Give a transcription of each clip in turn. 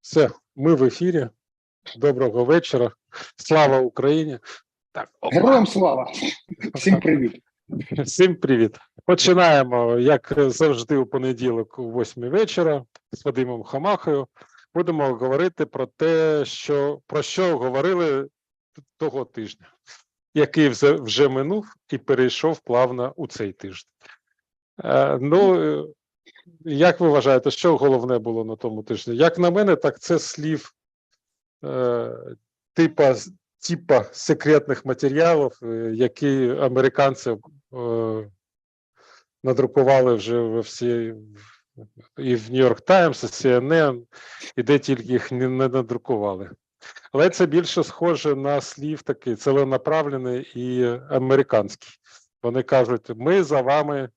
Все, ми в ефірі. Доброго вечора. Слава Україні. Так, опа. Героям слава! Всім привіт! Всім привіт. Починаємо, як завжди, у понеділок о 8 вечора з Вадимом Хамахою. Будемо говорити про те, про що говорили того тижня, який вже минув і перейшов плавно у цей тиждень. Як ви вважаєте, що головне було на тому тижні? Як на мене, так це слів типа секретних матеріалів, які американці надрукували вже і в Нью-Йорк Таймс, і CNN, і де тільки їх не надрукували. Але це більше схоже на слів такий ціленаправлений і американський. Вони кажуть, ми за вами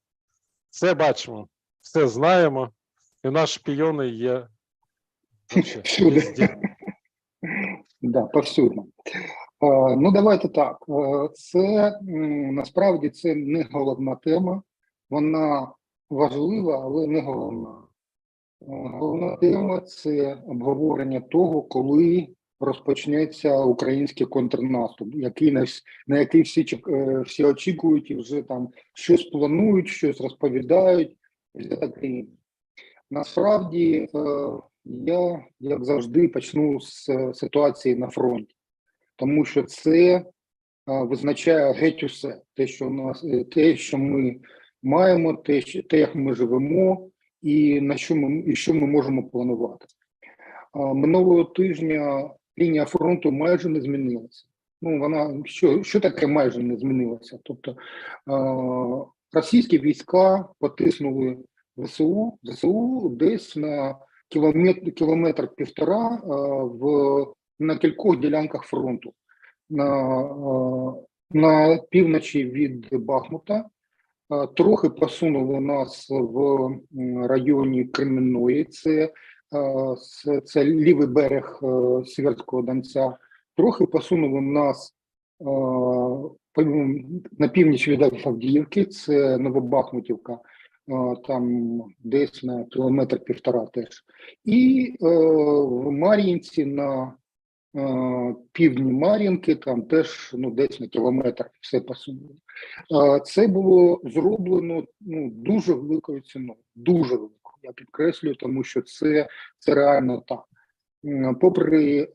все бачимо, все знаємо, і наші шпіони є всюди. Да, повсюдно. Ну, давайте так. Це, насправді, це не головна тема. Вона важлива, але не головна. Головна тема – це обговорення того, коли розпочнеться український контрнаступ, на який всі очікують і вже там щось планують, щось розповідають. Насправді, я, як завжди, почну з ситуації на фронті, тому що це визначає геть усе. Те, що ми маємо, те, як ми живемо, і що ми можемо планувати. Минулого тижня лінія фронту майже не змінилася. Що таке майже не змінилося? Тобто російські війська потиснули ЗСУ десь на кілометр-півтора на кількох ділянках фронту. На півночі від Бахмута, трохи посунули нас в районі Кремінної, це лівий берег Сіверського Донця, трохи посунули нас на північ від Авдіївки, це Новобахмутівка, там десь на кілометр-півтора теж. І в Мар'їнці, на півдні Мар'їнки, там теж десь на кілометр все посунуло. Це було зроблено дуже великою ціною, дуже великою, я підкреслюю, тому що це реально так. Попри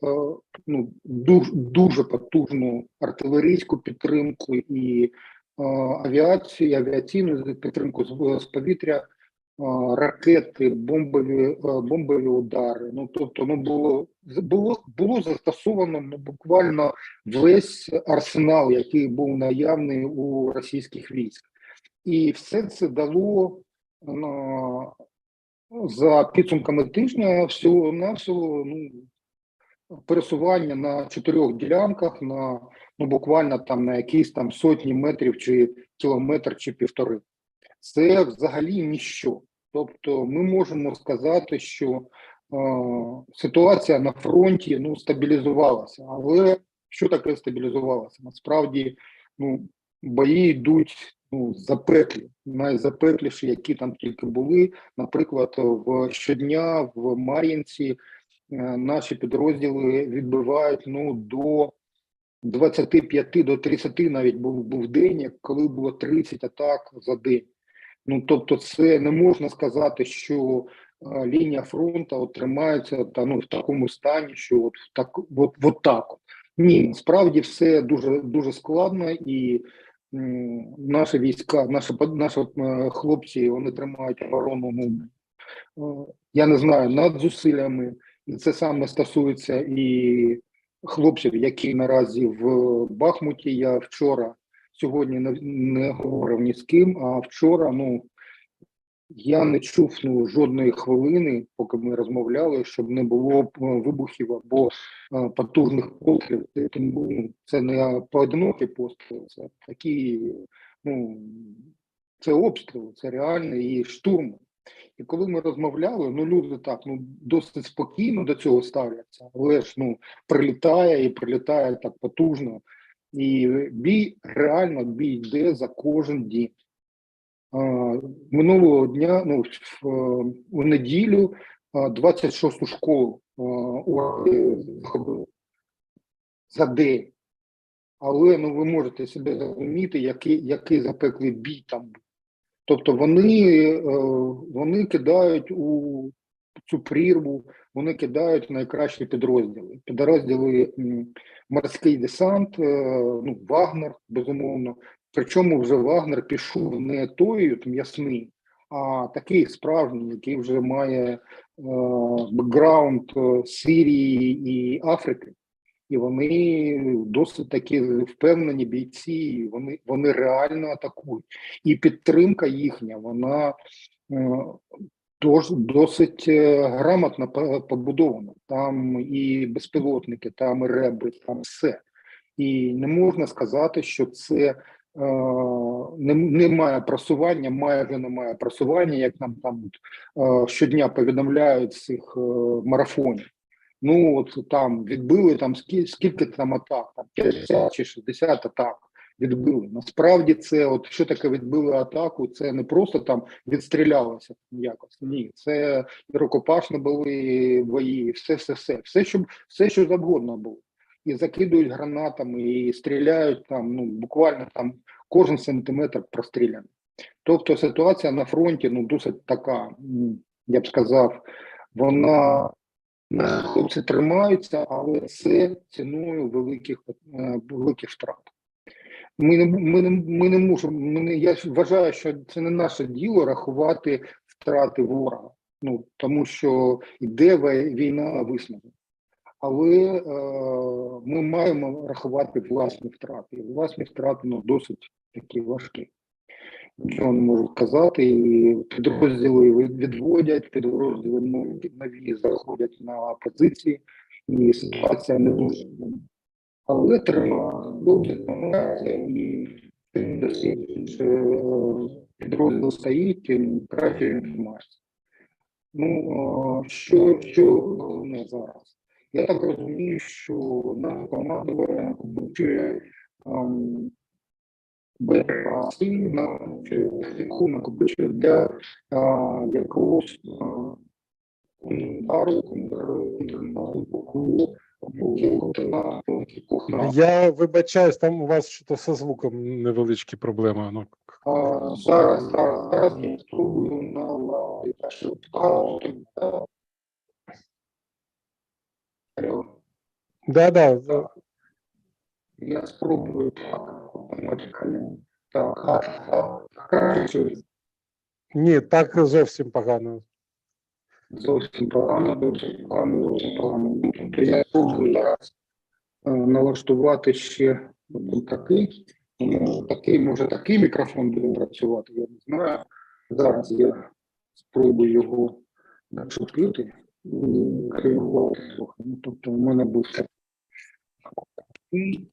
дуже потужну артилерійську підтримку і авіаційну підтримку з повітря, ракети, бомбові удари. Тобто, було застосовано буквально весь арсенал, який був наявний у російських військ. І все це дало за підсумками тижня всього-навсього пересування на 4 ділянках, буквально там на якісь там сотні метрів, чи кілометр, чи півтори. Це взагалі ніщо. Тобто ми можемо сказати, що ситуація на фронті стабілізувалася. Але що таке стабілізувалося? Насправді бої йдуть запеклі, найзапекліші, які там тільки були. Наприклад, щодня в Мар'їнці наші підрозділи відбивають до 25 до 30 навіть був день, коли було 30 атак за день. Тобто це не можна сказати, що лінія фронту тримається в такому стані, що от так. Ні, насправді все дуже, дуже складно, і наші війська, наші хлопці, вони тримають оборону, я не знаю, над зусиллями. І це саме стосується і хлопців, які наразі в Бахмуті. Я сьогодні не говорив ні з ким, а вчора, я не чув жодної хвилини, поки ми розмовляли, щоб не було вибухів або потужних пострілів. Це не поодинокі постріли, це такі, це обстріли, це реальний і штурм. І коли ми розмовляли, люди так, досить спокійно до цього ставляться, але ж, прилітає і прилітає так потужно. І бій йде за кожен день. Минулого дня, у неділю, 26-ту школу захопили за день. Але ну, ви можете себе зрозуміти, який запеклий бій там був. Тобто вони кидають у цю прірву, вони кидають найкращі підрозділи. Підрозділи морський десант, ну, Вагнер, безумовно. Причому вже Вагнер пішов не той м'ясний, а такий справжній, який вже має бекграунд Сирії і Африки. І вони досить такі впевнені бійці, вони реально атакують. І підтримка їхня, вона досить грамотно побудована. Там і безпілотники, там і реби, там все. І не можна сказати, що це немає просування, майже немає просування, як нам там щодня повідомляють з цих марафонів. Ну, от там відбили там скільки там атак, там 50 чи 60 атак відбили. Насправді це, от що таке відбили атаку, це не просто там відстрілялося якось, ні, це і рукопашні були бої, все, що завгодно було. І закидують гранатами, і стріляють там, ну, буквально там кожен сантиметр простріляний. Тобто ситуація на фронті, ну, досить така, я б сказав, вона... Хлопці тримаються, але це ціною великих втрат. Ми не можемо, я вважаю, що це не наше діло рахувати втрати ворога, ну, тому що йде війна виснажена. Але ми маємо рахувати власні втрати. І власні втрати, ну, досить такі важкі. Нічого не можу сказати, і підрозділи відводять, підрозділи нові заходять на позиції, і ситуація не дуже. Але треба добре намагатися, і підрозділ стоїть, тим краще інформація. Ну, що головне зараз? Я так розумію, що наша команда накопичує боєприпаси, накопичує для якогось удару, Я вибачаюсь, там у вас щось зі звуком невеличкі проблеми. Ну. Зараз я спробую наладити, що Да. Я спробую так. Краще. Ні, так зовсім погано. Зовсім погано. Тобто я спробую зараз налаштувати ще може такий мікрофон буде працювати, я не знаю. Зараз я спробую його начепити і коригувати трохи. Ну, тобто у мене був такий.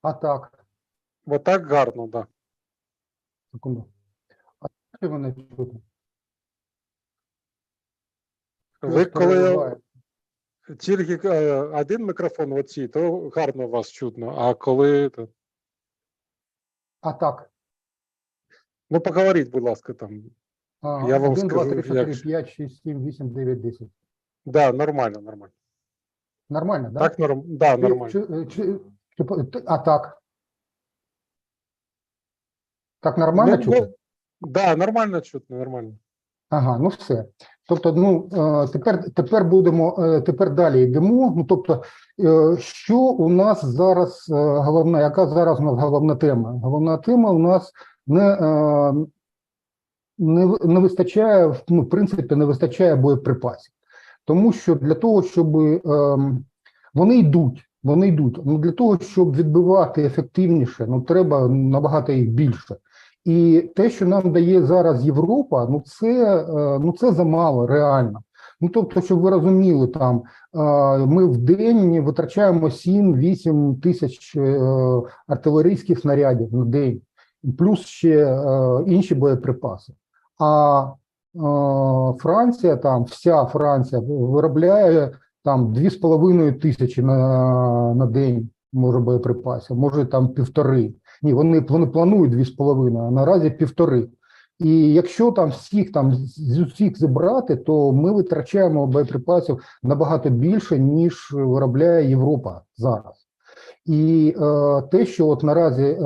А так. Отак гарно, так. Да. Секунду. А як мене чути? Ви коли тільки один мікрофон оці, то гарно вас чутно, а коли... А так. Ну, поговоріть, будь ласка, там. Я вам 1, 2, 3, скажу, 4, 5, 6, 7, 8, 9, 10. Да, нормально. Нормально, да? Так, да, нормально. А так? Так нормально чути? Да, нормально чутно, нормально. Ага, ну все. Тобто, ну, тепер далі йдемо. Ну, тобто, що у нас зараз головна, яка зараз у нас головна тема? Головна тема у нас не вистачає, ну, в принципі, не вистачає боєприпасів. Тому що для того, щоб вони йдуть. Ну, для того, щоб відбивати ефективніше, ну, треба набагато їх більше. І те, що нам дає зараз Європа, ну це замало реально. Ну, тобто, щоб ви розуміли, там ми в день витрачаємо 7-8 тисяч артилерійських снарядів на день, плюс ще інші боєприпаси. А Франція, там вся Франція виробляє там 2,5 тисячі на день, може, боєприпасів, може там 1,5. Ні, вони планують 2,5, а наразі 1,5. І якщо там з усіх зібрати, то ми витрачаємо боєприпасів набагато більше, ніж виробляє Європа зараз. І те, що от наразі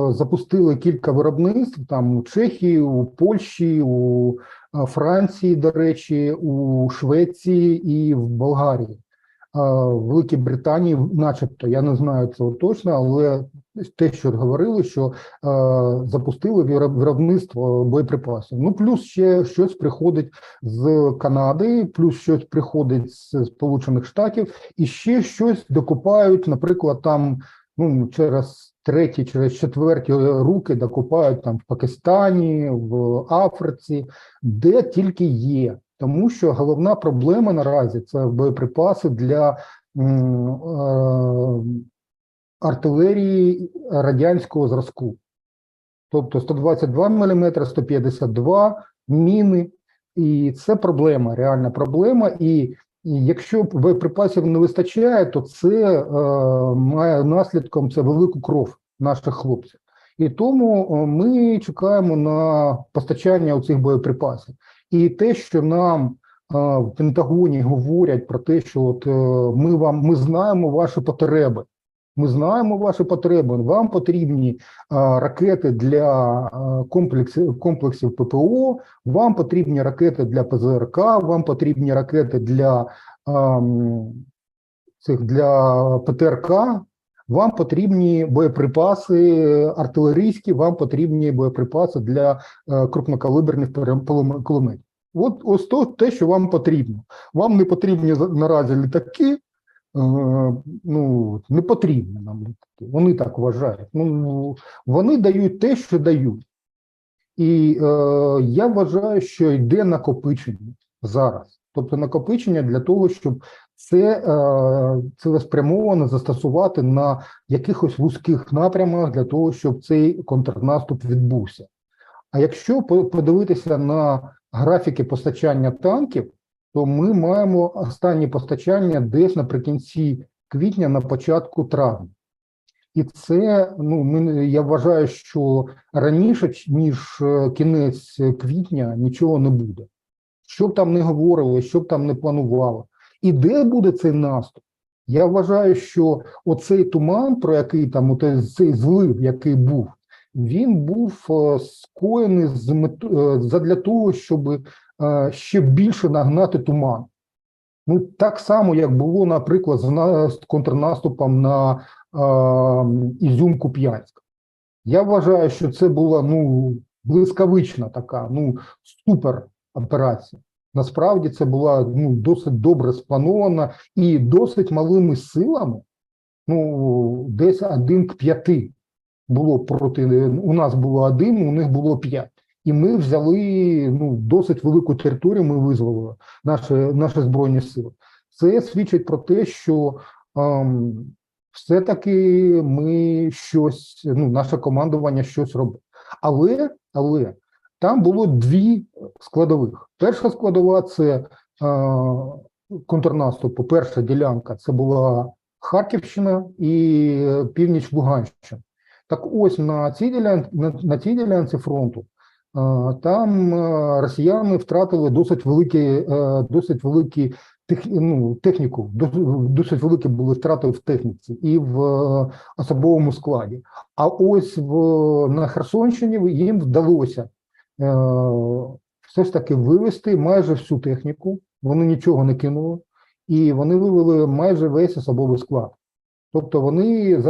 запустили кілька виробництв там у Чехії, у Польщі, у Франції, до речі, у Швеції і в Болгарії. В Великій Британії, начебто, я не знаю цього точно, але те, що говорили, що запустили виробництво боєприпасів. Ну, плюс ще щось приходить з Канади, плюс щось приходить з Сполучених Штатів, і ще щось докупають, наприклад, там, ну, через треті, через четверті руки докупають там в Пакистані, в Африці, де тільки є. Тому що головна проблема наразі – це боєприпаси для артилерії радянського зразку. Тобто 122 мм, 152, міни. І це проблема, реальна проблема. І якщо боєприпасів не вистачає, то це має наслідком це велику кров наших хлопців. І тому ми чекаємо на постачання цих боєприпасів. І те, що нам в Пентагоні говорять про те, що от ми знаємо ваші потреби. Ми знаємо ваші потреби. Вам потрібні ракети для комплексів ППО, вам потрібні ракети для ПЗРК, вам потрібні ракети для ПТРК, вам потрібні боєприпаси артилерійські, вам потрібні боєприпаси для крупнокалиберних кулеметів. От ось те, що вам потрібно. Вам не потрібні наразі літаки, ну, не потрібні нам літаки. Вони так вважають. Ну, вони дають те, що дають. І я вважаю, що йде накопичення зараз. Тобто накопичення для того, щоб це цілеспрямовано застосувати на якихось вузьких напрямах для того, щоб цей контрнаступ відбувся. А якщо подивитися на графіки постачання танків, то ми маємо останні постачання десь наприкінці квітня, на початку травня. І це, ну, я вважаю, що раніше, ніж кінець квітня, нічого не буде. Що б там не говорили, що б там не планували. І де буде цей наступ? Я вважаю, що оцей туман, про який там, цей злив, який був, він був скоєний задля того, щоб ще більше нагнати туман. Ну, так само, як було, наприклад, з контрнаступом на Ізюм-Куп'янськ. Я вважаю, що це була, ну, блискавична така, ну, супер операція. Насправді це була, ну, досить добре спланована і досить малими силами, ну, десь 1 к 5 було проти, у нас було 1, у них було 5. І ми взяли, ну, досить велику територію, ми визволили наші Збройні Сили. Це свідчить про те, що все-таки ми щось, ну, наше командування щось робить. Але там було 2 складових. Перша складова – це контрнаступу, перша ділянка – це була Харківщина і північ Луганщини. Так ось на цій ділянці фронту там росіяни втратили досить великі техніку, досить великі були втрати в техніці і в особовому складі. А ось на Херсонщині їм вдалося все ж таки вивести майже всю техніку, вони нічого не кинули, і вони вивели майже весь особовий склад. Тобто вони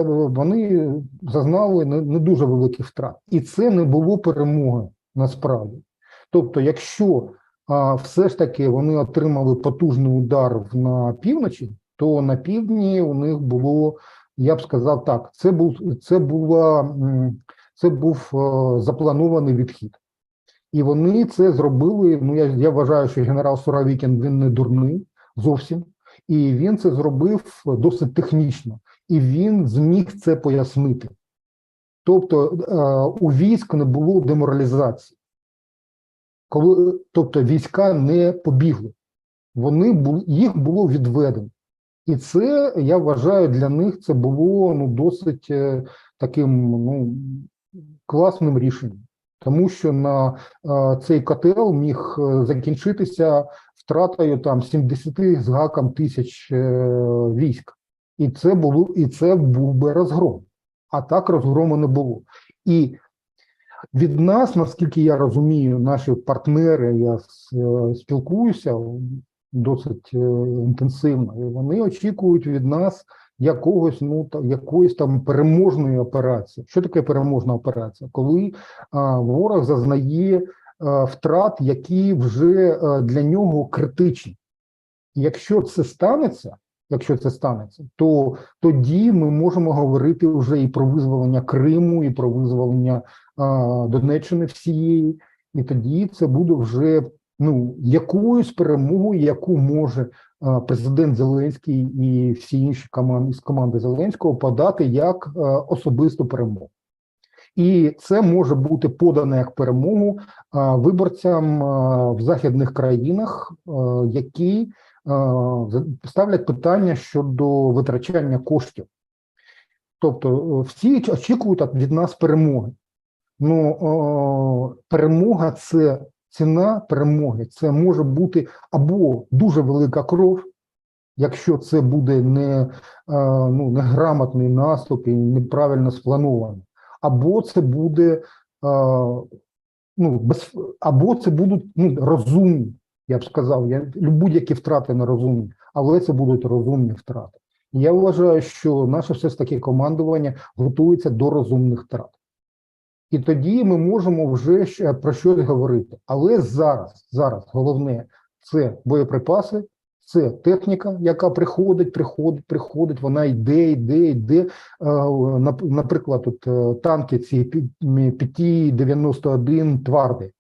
зазнали не дуже великих втрат. І це не було перемоги насправді. Тобто, якщо все ж таки вони отримали потужний удар на півночі, то на півдні у них було, я б сказав так, це був запланований відхід. І вони це зробили, ну я вважаю, що генерал Суровікін, він не дурний зовсім, і він це зробив досить технічно, і він зміг це пояснити. Тобто у військ не було деморалізації. Тобто війська не побігли, їх було відведено. І це, я вважаю, для них це було досить таким класним рішенням. Тому що на цей котел міг закінчитися втратою там 70 з гаком тисяч військ. І це був би розгром. А так розгрому не було. І від нас, наскільки я розумію, наші партнери, я спілкуюся досить інтенсивно, і вони очікують від нас якоїсь там переможної операції. Що таке переможна операція? Коли ворог зазнає втрат, які вже для нього критичні. Якщо це станеться, то тоді ми можемо говорити вже і про визволення Криму, і про визволення Донеччини всієї, і тоді це буде вже якоюсь перемогою, яку може президент Зеленський і всі інші з команди Зеленського подати як особисту перемогу. І це може бути подано як перемогу виборцям в західних країнах, які ставлять питання щодо витрачання коштів. Тобто всі очікують від нас перемоги. Перемога – це ціна перемоги. Це може бути або дуже велика кров, якщо це буде неграмотний наступ і неправильно спланований, або це буде або це будуть розумні, я б сказав, будь-які втрати не розумні, але це будуть розумні втрати. Я вважаю, що наше все ж таки командування готується до розумних втрат. І тоді ми можемо вже про щось говорити. Але зараз головне – це боєприпаси, це техніка, яка приходить, вона йде. Наприклад, тут танки ці Т-91 «Тварди».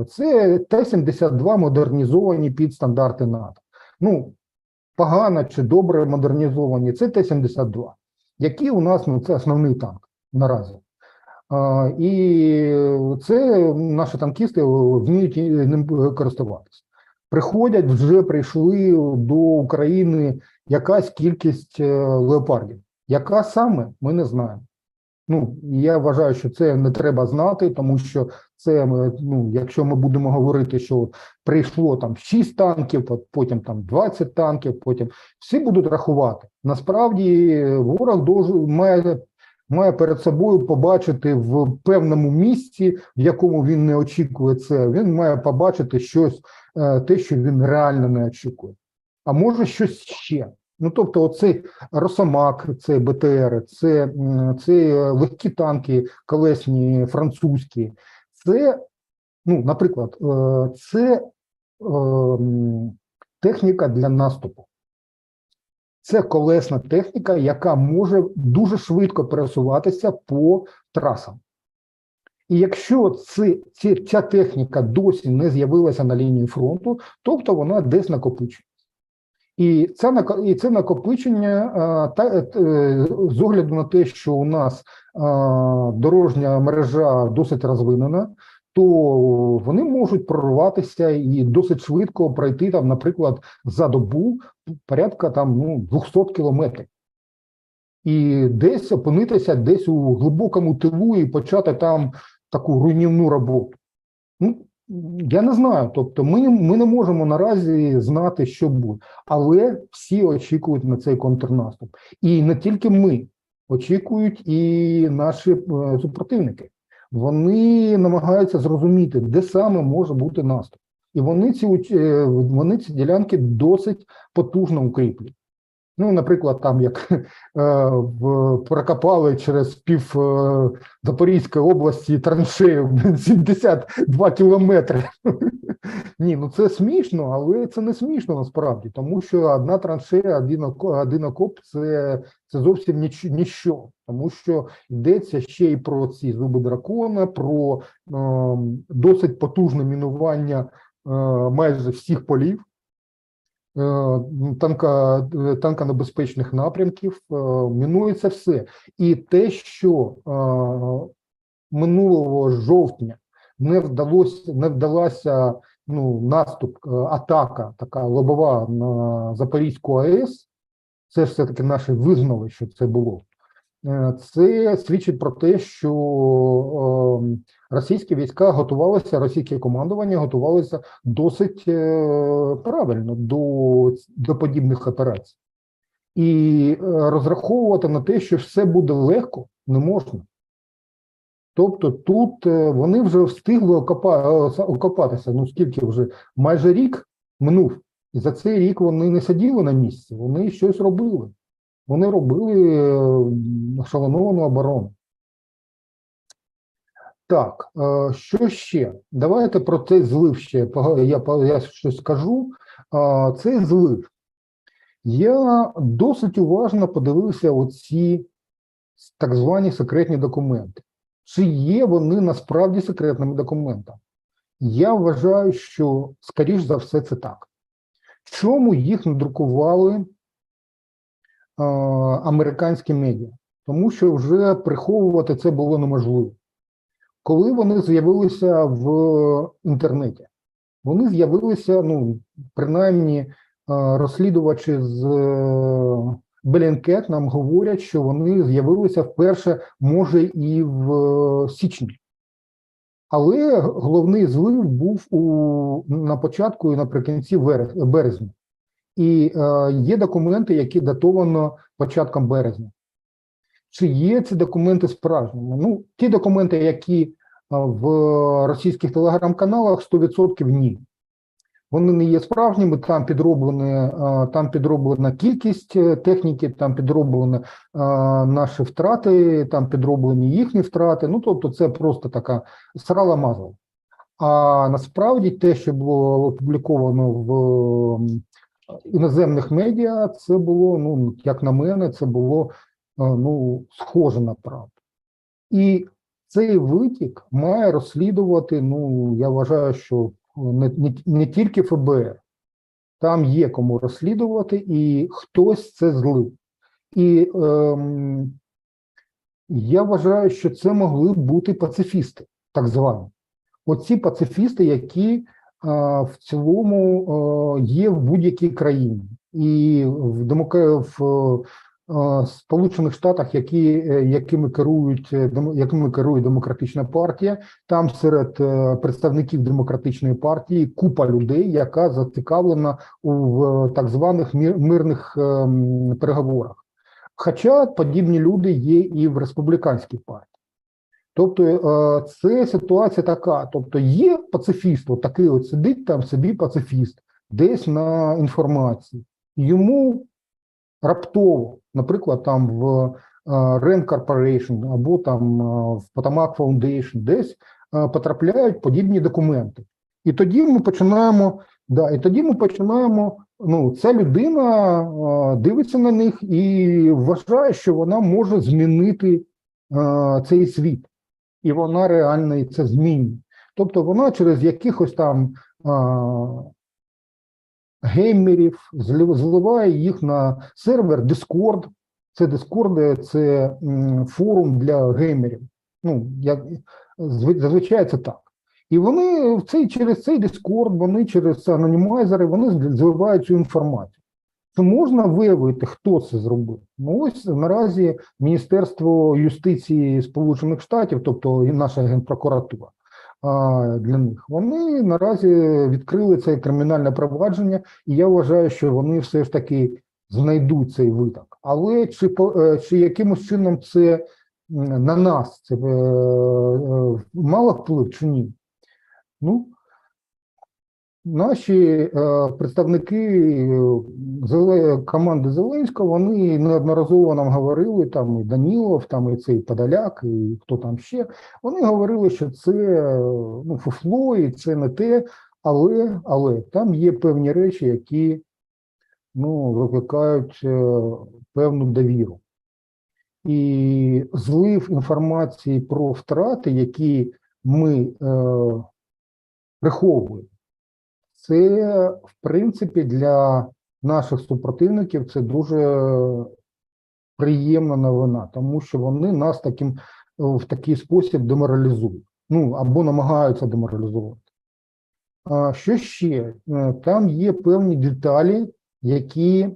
Це Т-72 модернізовані під стандарти НАТО. Погано чи добре модернізовані – це Т-72, які у нас, це основний танк наразі. І це наші танкісти вміють ним користуватися. Вже прийшли до України якась кількість леопардів. Яка саме, ми не знаємо. Я вважаю, що це не треба знати, тому що це, якщо ми будемо говорити, що прийшло там 6 танків, потім там 20 танків, потім всі будуть рахувати. Насправді ворог має перед собою побачити в певному місці, в якому він не очікує це, він має побачити щось, те, що він реально не очікує. А може щось ще. Тобто оцей Росомах, це БТР, це легкі танки колесні французькі. Це, наприклад, це техніка для наступу. Це колесна техніка, яка може дуже швидко пересуватися по трасам. І якщо ця техніка досі не з'явилася на лінії фронту, тобто вона десь накопичується. І це накопичення, з огляду на те, що у нас дорожня мережа досить розвинена, то вони можуть прорватися і досить швидко пройти, наприклад, за добу порядка 200 кілометрів. І десь опинитися десь у глибокому тилу і почати там таку руйнівну роботу. Я не знаю, тобто ми не можемо наразі знати, що буде, але всі очікують на цей контрнаступ. І не тільки ми, очікують і наші супротивники. Вони намагаються зрозуміти, де саме може бути наступ. І вони ці ділянки досить потужно укріплюють. Наприклад, там як прокопали через пів Запорізької області траншею 72 кілометри. Ні, це смішно, але це не смішно насправді, тому що одна траншея, один окоп – це зовсім ніщо. Тому що йдеться ще й про ці зуби дракона, про досить потужне мінування майже всіх полів, танконебезпечних напрямків, мінується все. І те, що минулого жовтня не вдалася наступ, атака така лобова на Запорізьку АЕС, це ж все-таки наші визнали, що це було. Це свідчить про те, що російські війська готувалися, російське командування готувалося досить правильно до подібних операцій. І розраховувати на те, що все буде легко, не можна. Тобто тут вони вже встигли окопатися, ну скільки вже, майже рік минув. І за цей рік вони не сиділи на місці, вони щось робили. Вони робили шаленовану оборону. Так, що ще? Давайте про цей злив ще, я щось скажу. Цей злив. Я досить уважно подивився оці так звані секретні документи. Чи є вони насправді секретними документами? Я вважаю, що, скоріш за все, це так. Чому їх надрукували американські медіа? Тому що вже приховувати це було неможливо. Коли вони з'явилися в інтернеті? Вони з'явилися, ну, принаймні, розслідувачі з Bellingcat нам говорять, що вони з'явилися вперше, може, і в січні. Але головний злив був на початку і наприкінці березня. І є документи, які датовано початком березня. Чи є ці документи справжніми? Ну, ті документи, які в російських телеграм-каналах, 100% ні. Вони не є справжніми, там підроблена кількість техніки, там підроблені наші втрати, там підроблені їхні втрати. Ну, тобто це просто така срала-мазала. А насправді те, що було опубліковано в іноземних медіа, це було, ну, як на мене, це було, ну, схоже на правду. І цей витік має розслідувати, ну, я вважаю, що не тільки ФБР, там є кому розслідувати, і хтось це злив. І я вважаю, що це могли б бути пацифісти, так звані. Оці пацифісти, які в цілому є в будь-якій країні. І в Сполучених Штатах, якими керує Демократична партія, там серед представників Демократичної партії купа людей, яка зацікавлена в так званих мирних переговорах. Хоча подібні люди є і в Республіканській партії. Тобто це ситуація така, тобто є пацифіст, от такий от сидить там собі пацифіст, десь на інформації. Йому раптово, наприклад, там в Rand Corporation або там в Potomac Foundation десь потрапляють подібні документи. І тоді ми починаємо, ну, ця людина дивиться на них і вважає, що вона може змінити цей світ. І вона реально і це змінює. Тобто вона через якихось там геймерів зливає їх на сервер Discord. Це Discord, це форум для геймерів. Ну, зазвичай це так. І вони через цей Discord, вони через анонімайзери, вони зливають цю інформацію. Чи можна виявити, хто це зробив? Ну, ось наразі Міністерство юстиції Сполучених Штатів, тобто і наша Генпрокуратура для них, вони наразі відкрили це кримінальне провадження, і я вважаю, що вони все ж таки знайдуть цей виток. Але чи якимось чином це на нас це мало вплив чи ні? Наші представники команди Зеленського, вони неодноразово нам говорили, там і Данілов, там і цей Подоляк, і хто там ще, вони говорили, що це фуфло, і це не те, але там є певні речі, які викликають певну довіру. І злив інформації про втрати, які ми приховуємо, це, в принципі, для наших супротивників це дуже приємна новина, тому що вони нас в такий спосіб деморалізують, або намагаються деморалізувати. Що ще? Там є певні деталі, які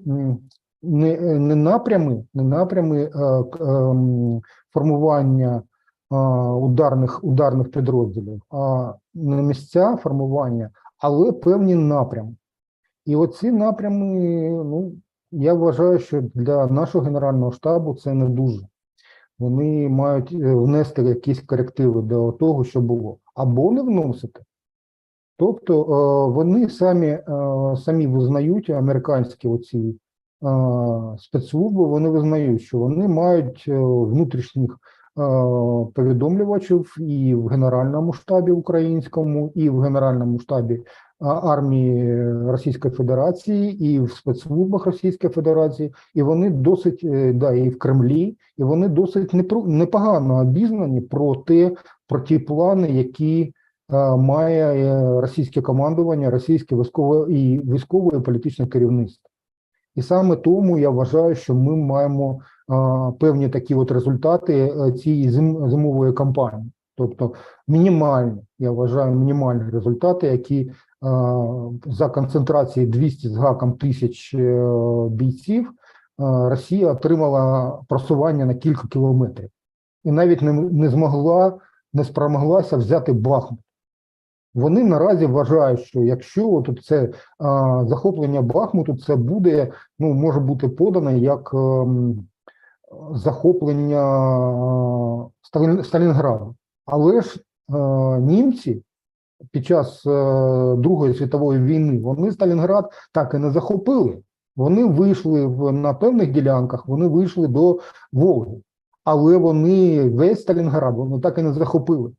не напрями формування ударних підрозділів, а не місця формування, але певні напрями. І оці напрями, ну, я вважаю, що для нашого Генерального штабу це не дуже. Вони мають внести якісь корективи до того, що було, або не вносити. Тобто вони самі визнають, американські оці спецслужби, вони визнають, що вони мають внутрішніх повідомлювачів і в Генеральному штабі українському, і в Генеральному штабі армії Російської Федерації, і в спецслужбах Російської Федерації, і вони досить, да, і в Кремлі, і вони досить непогано обізнані про ті плани, які має російське командування, російське військове і політичне керівництво. І саме тому я вважаю, що ми маємо певні такі от результати цієї зимової кампанії. Тобто мінімальні, я вважаю, мінімальні результати, які за концентрації 200 з гаком тисяч бійців Росія отримала просування на кілька кілометрів. І навіть не спромоглася взяти Бахмут. Вони наразі вважають, що якщо тут це захоплення Бахмуту, це буде, ну, може бути подане як захоплення Сталінграду. Але ж німці під час Другої світової війни, вони Сталінград так і не захопили. Вони вийшли на певних ділянках, вони вийшли до Волги. Але вони весь Сталінград, вони так і не захопили.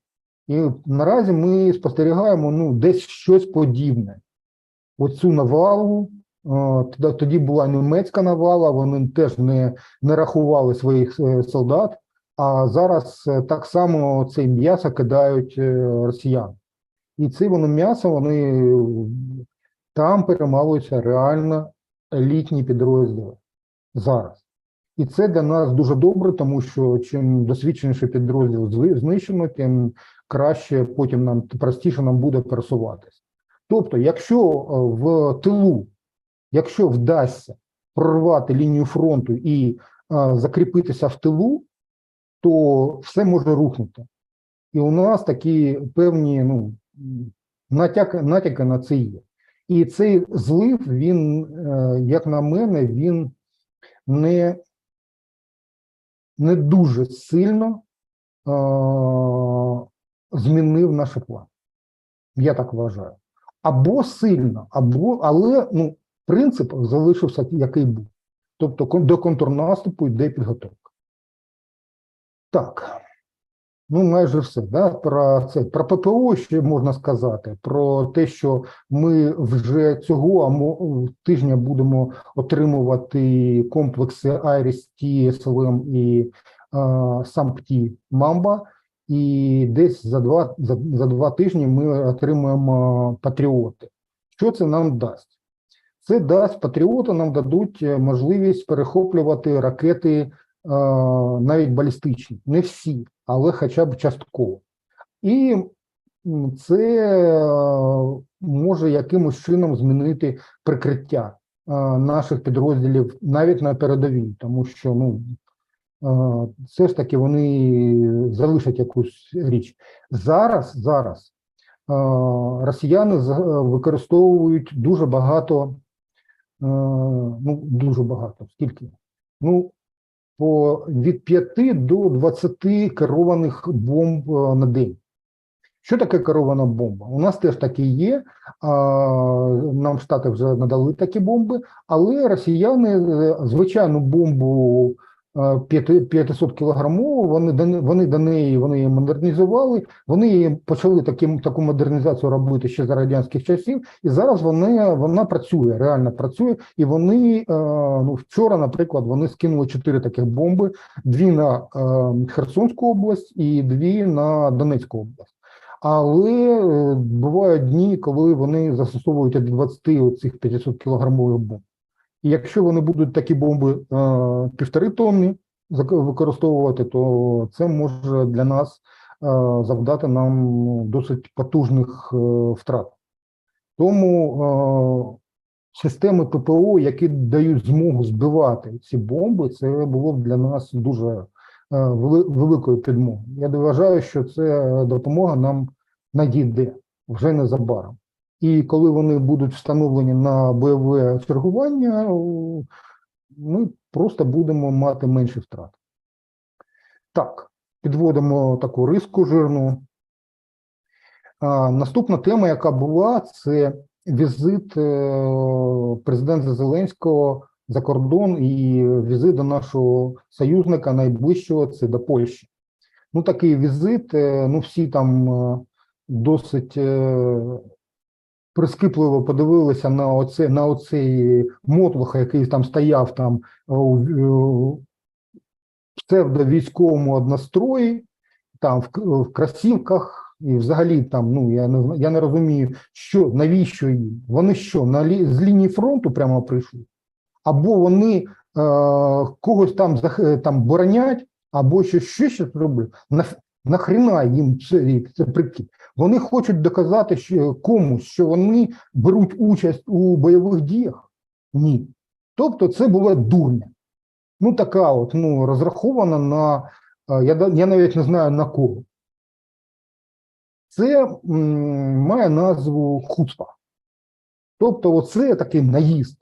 І наразі ми спостерігаємо, ну, десь щось подібне. Оцю навалу, тоді була німецька навала, вони теж не рахували своїх солдат, а зараз так само це м'ясо кидають росіяни. І це м'ясо, вони там перемалуються реально елітні підрозділи зараз. І це для нас дуже добре, тому що чим досвідченіший підрозділ знищено, тим краще потім нам, простіше нам буде пересуватися. Тобто, якщо в тилу, якщо вдасться прорвати лінію фронту і закріпитися в тилу, то все може рухнути. І у нас такі певні, ну, натяки на це є. І цей злив, він, як на мене, він не дуже сильно змінив наші плани. Я так вважаю. Або сильно, але, ну, принцип залишився, який був. Тобто до контрнаступу йде підготовка. Так. Ну, майже все. Да? Про ППО ще можна сказати, про те, що ми вже цього тижня будемо отримувати комплекси Айріс-Т, СЛМ і САМП-Т Мамба, і десь за два тижні ми отримаємо Патріоти. Що це нам дасть? Це дасть, Патріоти нам дадуть можливість перехоплювати ракети навіть балістичні. Не всі, але хоча б частково. І це може якимось чином змінити прикриття наших підрозділів навіть на передовій, тому що, ну, все ж таки вони залишать якусь річ. Зараз росіяни використовують дуже багато, скільки? Ну, від 5 до 20 керованих бомб на день. Що таке керована бомба? У нас теж такі є, нам Штати вже надали такі бомби, але росіяни звичайну бомбу 500-кілограмову, вони її модернізували, вони почали таку модернізацію робити ще за радянських часів, і зараз вона працює, реально працює, і вони, ну, вчора, наприклад, вони скинули 4 таких бомби, 2 на Херсонську область і 2 на Донецьку область. Але бувають дні, коли вони застосовують від 20 оцих 500-кілограмових бомб. І якщо вони будуть такі бомби 1,5 тонни використовувати, то це може для нас завдати нам досить потужних втрат. Тому системи ППО, які дають змогу збивати ці бомби, це було б для нас дуже великою підмогою. Я вважаю, що ця допомога нам надійде вже незабаром. І коли вони будуть встановлені на бойове чергування, ми просто будемо мати менші втрати. Так, підводимо таку риску жирну. Наступна тема, яка була, це візит президента Зеленського за кордон і візит до нашого союзника найближчого, це до Польщі. Ну, такий візит, ну, всі там досить прискіпливо подивилися на оцей мотлох, який там стояв там у псевдовійськовому однострої, там в кросівках, і взагалі там, ну, я не розумію, навіщо їм? Вони що, з лінії фронту прямо прийшли? Або вони когось там боронять, або ще роблять. Нахрена їм це прикид? Вони хочуть доказати комусь, що вони беруть участь у бойових діях? Ні. Тобто це була дурня. Ну, така от, ну, розрахована на, я навіть не знаю на кого. Це має назву хуцпа. Тобто оце такий наїзд.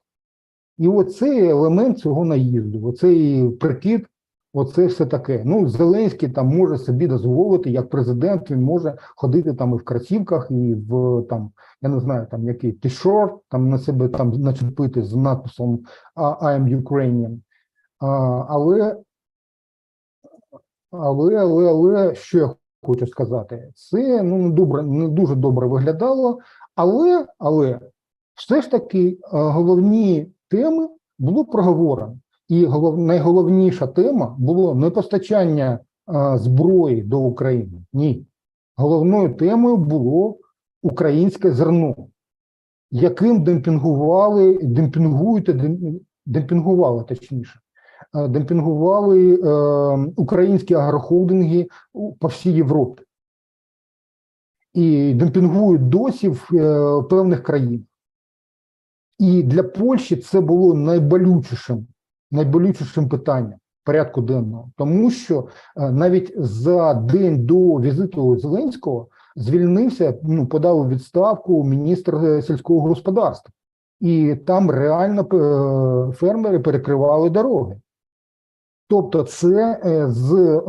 І оцей елемент цього наїзду, оцей прикид, оце все таке. Ну, Зеленський там може собі дозволити, як президент, він може ходити там і в кросівках, і в там, я не знаю, там який t-shirt, там на себе там начепити з надписом I am Ukrainian. Але, що я хочу сказати, це не дуже добре виглядало, але все ж таки головні теми було проговорено. І найголовніша тема було не постачання зброї до України. Ні. Головною темою було українське зерно, яким демпінгували українські агрохолдинги по всій Європі. І демпінгують досі в певних країнах. І для Польщі це було найболючішим питанням порядку денного. Тому що навіть за день до візиту Зеленського звільнився, подав у відставку міністр сільського господарства. І там реально фермери перекривали дороги. Тобто це з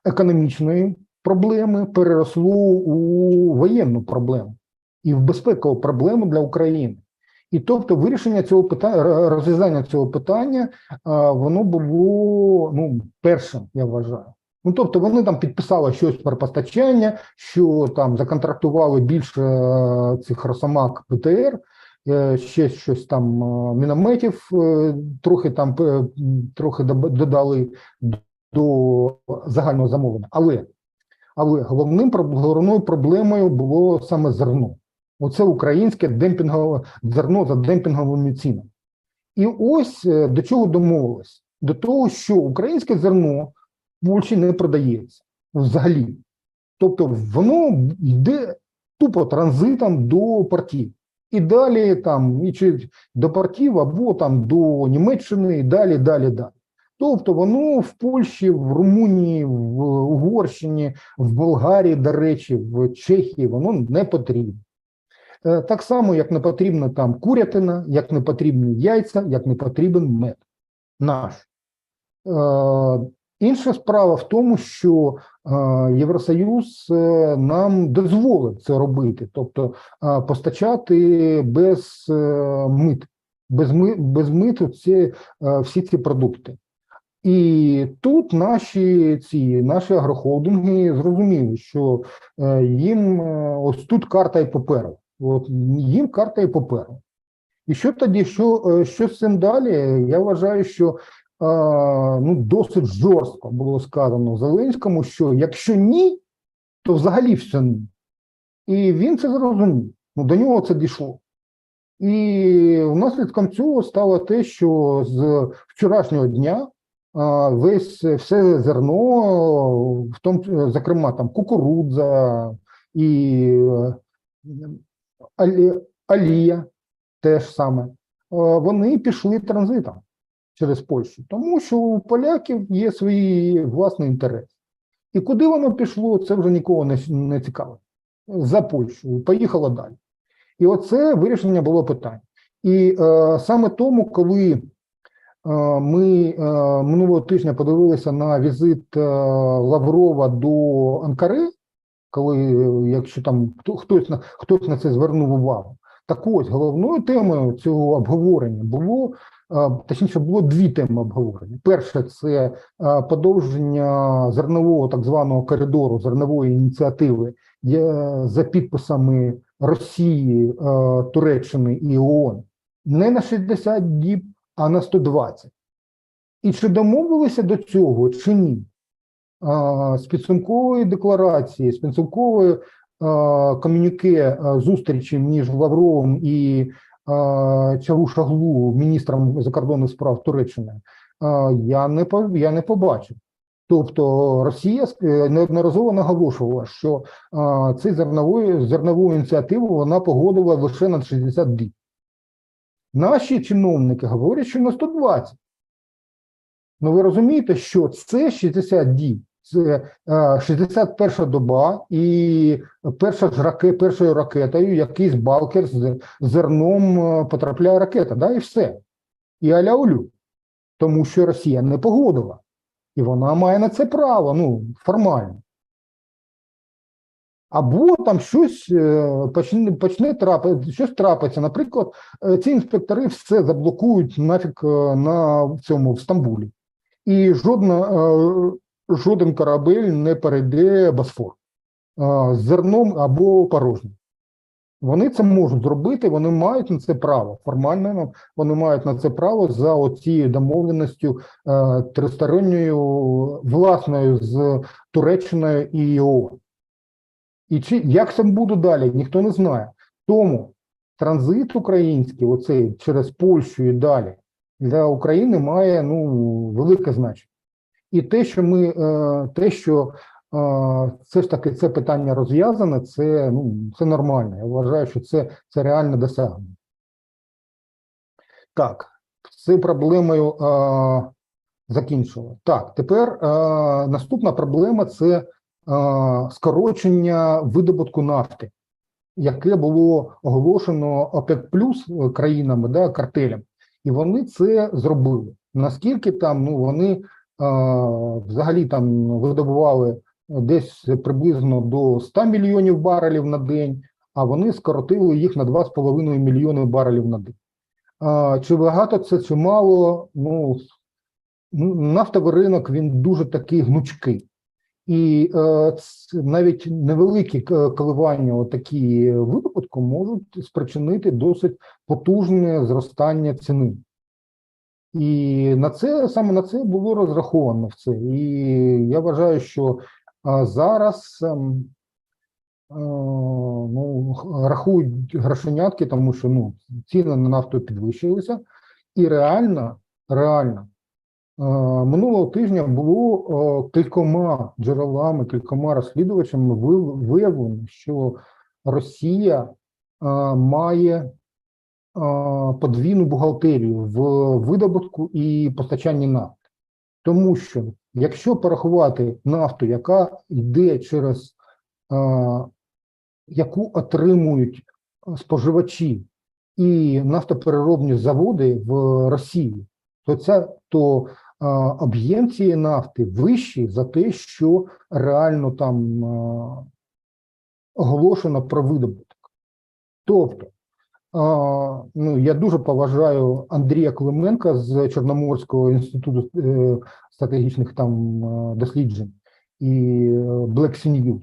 економічної проблеми переросло у воєнну проблему і в безпекову проблему для України. І тобто вирішення цього питання, розв'язання цього питання, воно було першим, я вважаю. Тобто вони там підписали щось про постачання, що там законтрактували більше цих Росомах ПТР, ще щось там мінометів, трохи додали до загального замовлення. Але головною проблемою було саме зерно. Оце українське демпінгове зерно за демпінговими цінами. І ось до чого домовилось? До того, що українське зерно в Польщі не продається взагалі. Тобто воно йде тупо транзитом до портів. І далі там, чи до портів, або там до Німеччини, і далі. Тобто воно в Польщі, в Румунії, в Угорщині, в Болгарії, до речі, в Чехії, воно не потрібно. Так само, як не потрібна там курятина, як не потрібні яйця, як не потрібен мед наш. Інша справа в тому, що Євросоюз нам дозволить це робити, тобто постачати без миту всі ці продукти. І тут наші агрохолдинги зрозуміли, що їм ось тут карта і поперу. Їм карта і поперу. І що тоді, що з цим далі? Я вважаю, що досить жорстко було сказано Зеленському, що якщо ні, то взагалі все ні. І він це зрозумів. До нього це дійшло. І наслідком цього стало те, що з вчорашнього дня все зерно, зокрема там кукурудза і олія, те ж саме, вони пішли транзитом через Польщу, тому що у поляків є свій власний інтерес. І куди воно пішло, це вже нікого не цікавить. За Польщу, поїхало далі. І оце вирішення було питань. І саме тому, коли ми минулого тижня подивилися на візит Лаврова до Анкари, коли, якщо там хтось на це звернув увагу, так ось головною темою цього обговорення було, точніше, було дві теми обговорення. Перше – це подовження зернового так званого коридору, зернової ініціативи за підписами Росії, Туреччини і ООН не на 60 діб, а на 120. І чи домовилися до цього, чи ні? З підсумкової декларації, з підсумкової комюніке зустрічі між Лавровим і Чавушоглу, міністром закордонних справ Туреччини, я не побачив. Тобто Росія неодноразово наголошувала, що цю зернову ініціативу вона погодила лише на 60 діб. Наші чиновники говорять, що на 120. Ну ви розумієте, що це 60 діб, це 61-ша доба і першою ракетою якийсь балкер з зерном потрапляє ракета, да, і все. І аля-улю. Тому що Росія не погодила. І вона має на це право, ну, формально. Або там щось почне трапити, щось трапиться. Наприклад, ці інспектори все заблокують нафіг в Стамбулі. І жоден корабель не перейде Босфор з зерном або порожнім. Вони це можуть зробити, вони мають на це право. Формально вони мають на це право за оцією домовленістю тристоронньою, власною з Туреччиною і ООН. І як це буде далі, ніхто не знає. Тому транзит український, оцей через Польщу і далі, для України має велике значення. І те, що все ж таки це питання розв'язане, це нормально. Я вважаю, що це реальне досягнення. Так, з цією проблемою закінчили. Так, тепер наступна проблема – це скорочення видобутку нафти, яке було оголошено ОПЕК плюс країнами, да, картелям. І вони це зробили. Наскільки там, вони взагалі там видобували десь приблизно до 100 мільйонів барелів на день, а вони скоротили їх на 2,5 мільйони барелів на день. Чи багато це, чи мало, нафтовий ринок, він дуже такий гнучкий. І навіть невеликі коливання такі видобутку можуть спричинити досить потужне зростання ціни. І саме на це було розраховано все. І я вважаю, що зараз рахують грошенятки, тому що ціни на нафту підвищилися. І реально минулого тижня було кількома джерелами, кількома розслідувачами виявлено, що Росія має подвійну бухгалтерію в видобутку і постачанні нафти. Тому що, якщо порахувати нафту, яка йде через, яку отримують споживачі і нафтопереробні заводи в Росії, то об'єм цієї нафти вищий за те, що реально там оголошено про видобуток. Тобто, я дуже поважаю Андрія Клименка з Чорноморського інституту стратегічних досліджень і Black Sea News.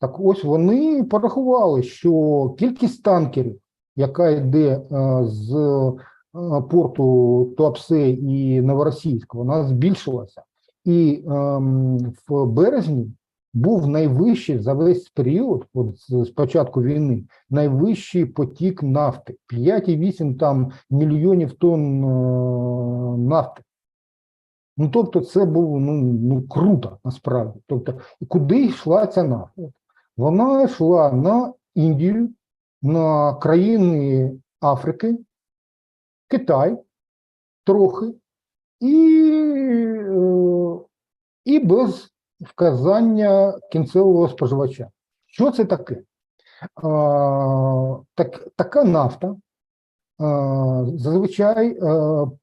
Так ось вони порахували, що кількість танкерів, яка йде з порту Туапсе і Новоросійськ, вона збільшилася. І в березні був найвищий за весь період, з початку війни, найвищий потік нафти. 5,8 мільйонів тонн нафти. Тобто це було круто, насправді. Тобто, куди йшла ця нафта? Вона йшла на Індію, на країни Африки, Китай трохи і без вказання кінцевого споживача. Що це таке? Така нафта зазвичай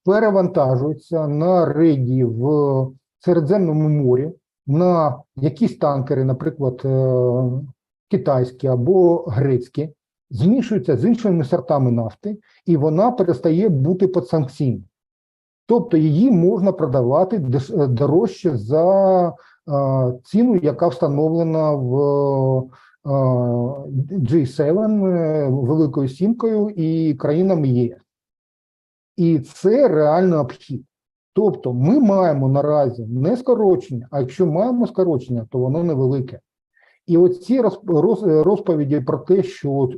перевантажується на рейді в Середземному морі на якісь танкери, наприклад, китайські або грецькі, змішуються з іншими сортами нафти, і вона перестає бути підсанкційною. Тобто її можна продавати дорожче за ціну, яка встановлена в G7, Великою Сімкою і країнами ЄС. І це реально обхід. Тобто ми маємо наразі не скорочення, а якщо маємо скорочення, то воно невелике. І оці розповіді про те, що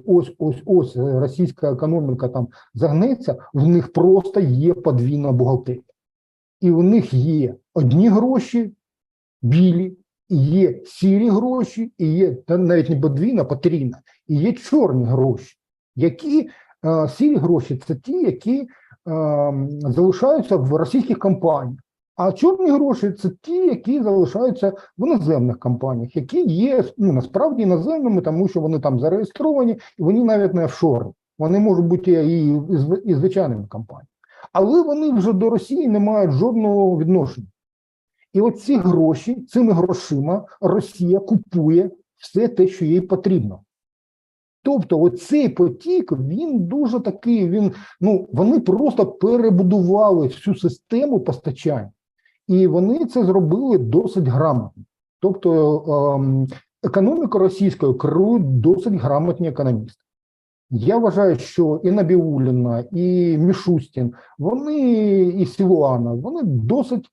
ось російська економіка там загнеться, в них просто є подвійна бухгалтерія. І у них є одні гроші, білі, і є сірі гроші, і є навіть не подвійна, а потрійна, і є чорні гроші. Сірі гроші – це ті, які залишаються в російських компаніях. А чорні гроші – це ті, які залишаються в іноземних компаніях, які є насправді іноземними, тому що вони там зареєстровані, і вони навіть не офшорні. Вони можуть бути і звичайними компаніями. Але вони вже до Росії не мають жодного відношення. І оці гроші, цими грошима Росія купує все те, що їй потрібно. Тобто оцей потік, він дуже такий, вони просто перебудували всю систему постачання. І вони це зробили досить грамотно. Тобто економіку російською керують досить грамотні економісти. Я вважаю, що і Набіулліна, і Мішустін, і Силуанов, вони досить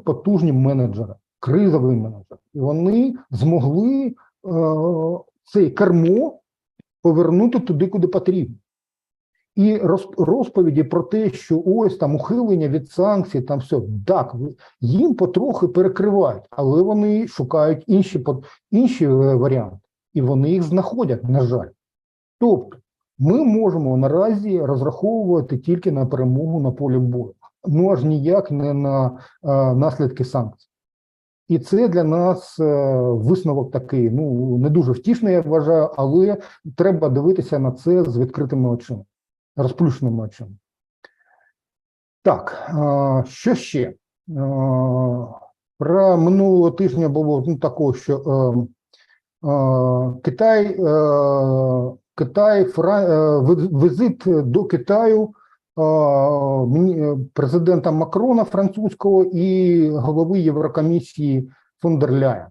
потужні менеджери, кризові менеджери. І вони змогли цей кермо повернути туди, куди потрібно. І розповіді про те, що ось там ухилення від санкцій, там все, так, їм потрохи перекривають, але вони шукають інші варіанти, і вони їх знаходять, на жаль. Тобто, ми можемо наразі розраховувати тільки на перемогу на полі бою, аж ніяк не на наслідки санкцій. І це для нас висновок такий, не дуже втішний, я вважаю, але треба дивитися на це з відкритими очима. Розплющеними очима. Так, що ще? Про минулого тижня було такого, що візит до Китаю президента Макрона французького і голови Єврокомісії фон дер Ляєн.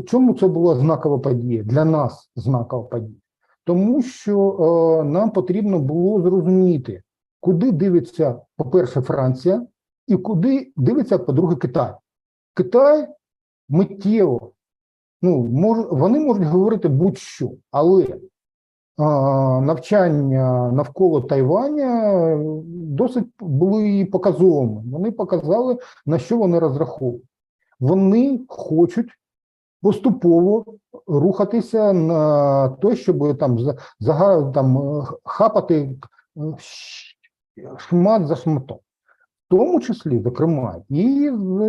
Чому це була знакова подія? Для нас знакова подія. Тому що нам потрібно було зрозуміти, куди дивиться, по-перше, Франція, і куди дивиться, по-друге, Китай. Китай миттєво, вони можуть говорити будь-що, але навчання навколо Тайваня досить були показовими. Вони показали, на що вони розраховують. Вони хочуть поступово рухатися на те, щоб хапати шмат за шматом. В тому числі, зокрема, і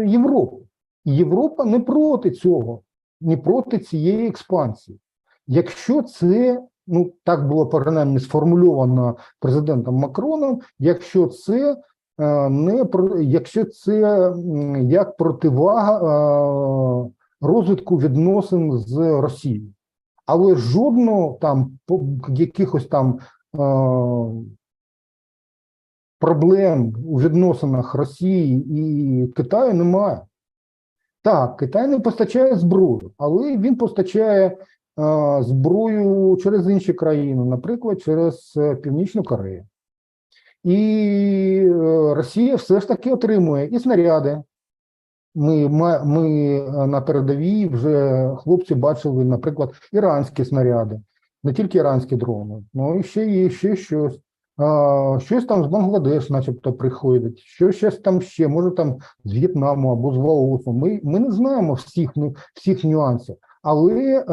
Європу. Європа не проти цього, не проти цієї експансії. Якщо це, так було принаймні сформульовано президентом Макроном, якщо це як противага розвитку відносин з Росією. Але жодного якихось проблем у відносинах Росії і Китаю немає. Так, Китай не постачає зброю, але він постачає зброю через інші країни, наприклад, через Північну Корею. І Росія все ж таки отримує і снаряди. Ми на передовій вже хлопці бачили, наприклад, іранські снаряди, не тільки іранські дрони, і ще є щось. Щось там з Бангладеш начебто приходить, щось там ще, може там з В'єтнаму або з Лаосу. Ми не знаємо всіх нюансів, але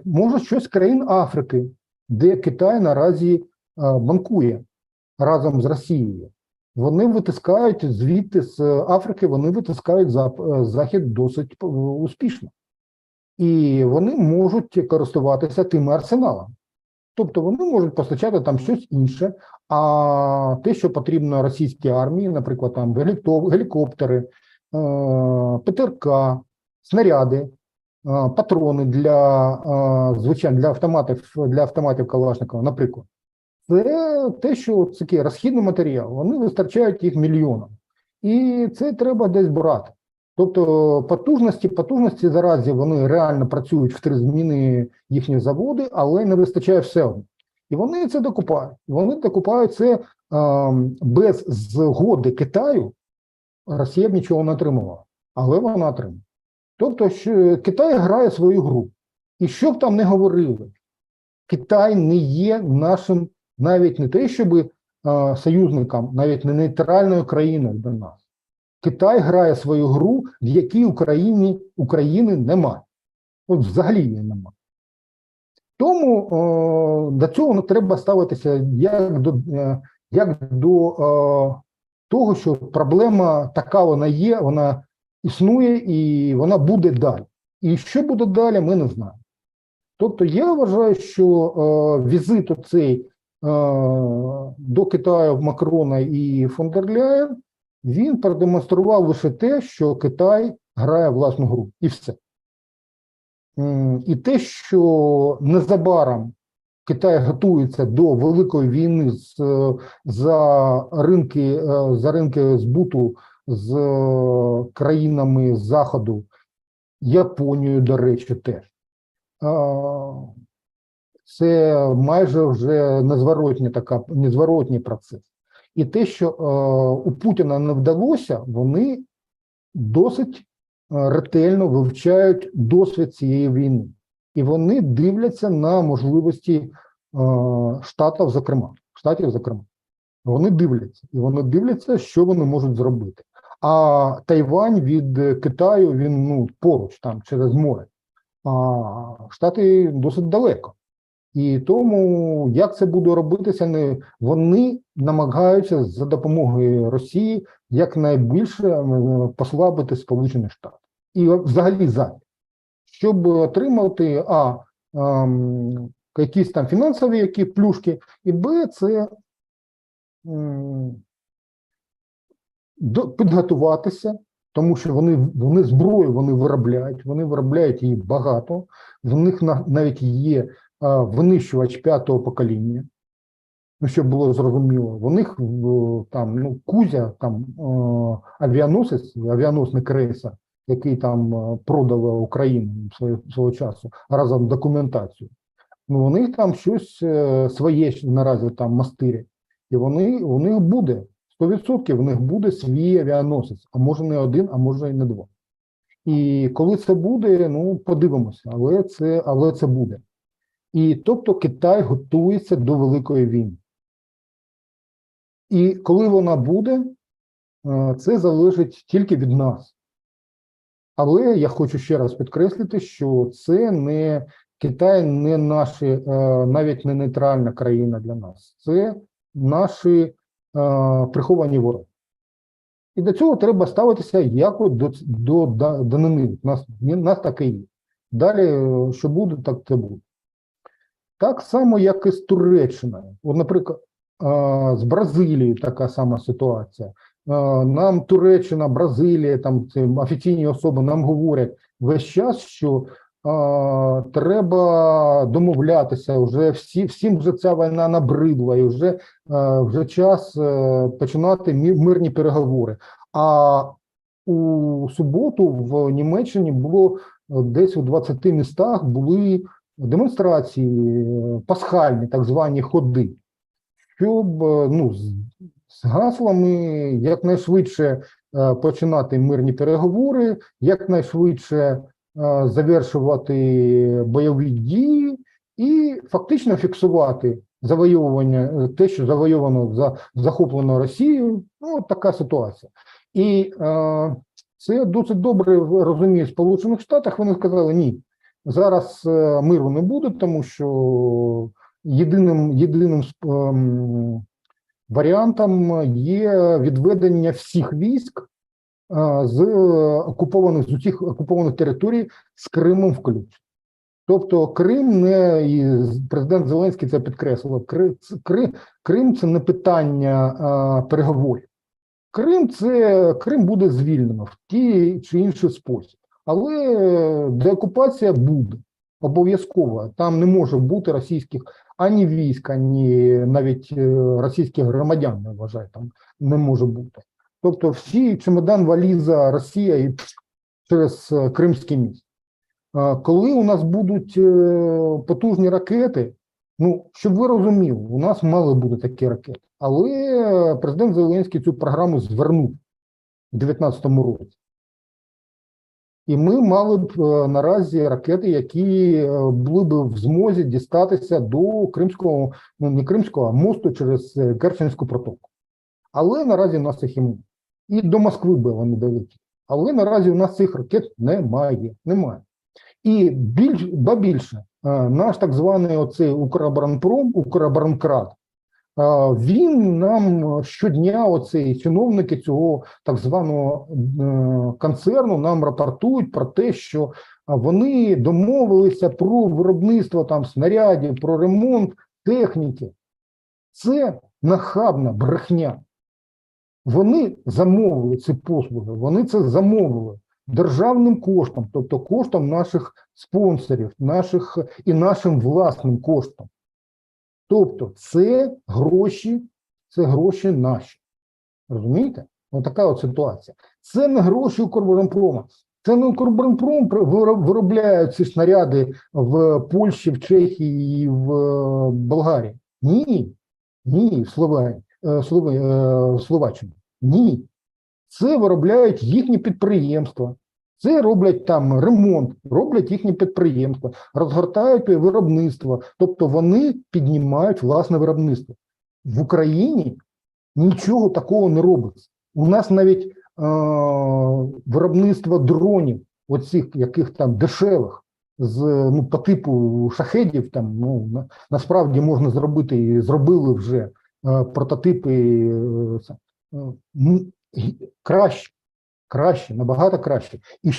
може щось з країн Африки де Китай наразі банкує разом з Росією. Вони витискають звідти з Африки, вони витискають Захід досить успішно. І вони можуть користуватися тим арсеналом. Тобто вони можуть постачати там щось інше, а те, що потрібно російській армії, наприклад, там гелікоптери, ПТРК, снаряди, патрони звичайно, для автоматів Калашникова, наприклад. Це те, що такий розхідний матеріал, вони вистачають їх мільйонам. І це треба десь брати. Тобто потужності заразі вони реально працюють в 3 зміни їхні заводи, але не вистачає все одно. І вони це докупають. Вони докупають це без згоди Китаю, Росія б нічого не отримувала, але вона отримує. Тобто Китай грає свою гру. І що б там не говорили, Китай не є нашим, навіть не те, щоб союзником, навіть не нейтральною країною для нас. Китай грає свою гру, в якій України немає. От взагалі її немає. Тому до цього треба ставитися як до того, що проблема така вона є, вона існує і вона буде далі. І що буде далі, ми не знаємо. Тобто я вважаю, що візит оцей до Китаю Макрона і фон дер Ляєн, він продемонстрував лише те, що Китай грає власну гру. І все. І те, що незабаром Китай готується до великої війни за ринки збуту з країнами Заходу, Японією, до речі, теж. Це майже вже незворотній процес. І те, що у Путіна не вдалося, вони досить ретельно вивчають досвід цієї війни. І вони дивляться на можливості штатів, зокрема. Вони дивляться. І вони дивляться, що вони можуть зробити. А Тайвань від Китаю, він поруч, там, через море. А Штати досить далеко. І тому, як це буде робитися, вони намагаються за допомогою Росії якнайбільше послабити Сполучені Штати. І взагалі Захід. Щоб отримати, якісь там фінансові плюшки, і б, це підготуватися, тому що вони зброю вони виробляють її багато, в них навіть є винищувач 5-го покоління, щоб було зрозуміло, в них там, Кузя, там, авіаносний крейсер, який там продала Україну свого часу, разом з документацією. У них там щось своє наразі там мастирять. І у них буде, 100% в них буде свій авіаносець, а може не один, а може і не два. І коли це буде, подивимося, але це буде. І тобто Китай готується до великої війни. І коли вона буде, це залежить тільки від нас. Але я хочу ще раз підкреслити, що це не Китай, не навіть не нейтральна країна для нас. Це наші приховані вороги. І до цього треба ставитися як до данини. Нас таке є. Далі, що буде, так це буде. Так само, як і з Туреччиною. От, наприклад, з Бразилією така сама ситуація. Нам Туреччина, Бразилія, там ці офіційні особи нам говорять весь час, що треба домовлятися, всім вже ця війна набридла, і вже час починати мирні переговори. А у суботу в Німеччині було десь у 20 містах були демонстрації, пасхальні, так звані ходи, щоб з гаслами якнайшвидше починати мирні переговори, якнайшвидше завершувати бойові дії і фактично фіксувати завойовування, те, що завойовано, захоплено Росією. Така ситуація. І це досить добре розуміє в Сполучених Штатах. Вони сказали, ні, зараз миру не буде, тому що єдиним варіантом є відведення всіх військ з усіх окупованих територій з Кримом включно. Тобто Крим не, і президент Зеленський це підкреслив, Крим це не питання переговорів. Крим буде звільнено в ті чи інший спосіб. Але деокупація буде обов'язково. Там не може бути російських ані військ, ані навіть російських громадян, не вважаю, там не може бути. Тобто всі чемодан, валіза, Росія і через Кримський міст. Коли у нас будуть потужні ракети, ну, щоб ви розуміли, у нас мали бути такі ракети. Але президент Зеленський цю програму звернув у 2019 році. І ми мали б наразі ракети, які були б в змозі дістатися до Кримського, ну не Кримського, а мосту через Керченську протоку. Але наразі у нас їх немає. І до Москви би вони долетіли. Але наразі у нас цих ракет немає. І більше, наш так званий оцей Укроборонпром, Укроборонкрат, він нам щодня, оці чиновники цього так званого концерну, нам рапортують про те, що вони домовилися про виробництво там снарядів, про ремонт техніки. Це нахабна брехня. Вони замовили ці послуги, вони це замовили державним коштом, тобто коштом наших спонсорів, нашим власним коштом. Тобто це гроші наші. Розумієте? Ось така от ситуація. Це не гроші Укроборонпрома. Це не Укроборонпром виробляє ці снаряди в Польщі, в Чехії і в Болгарії. Ні, в Словаччині. Ні. Це виробляють їхні підприємства. Це роблять там ремонт, роблять їхні підприємства, розгортають виробництво. Тобто вони піднімають власне виробництво. В Україні нічого такого не робиться. У нас навіть виробництво дронів, оцих яких там дешевих, по типу шахедів, там, насправді можна зробити, і зробили вже прототипи краще, набагато краще. І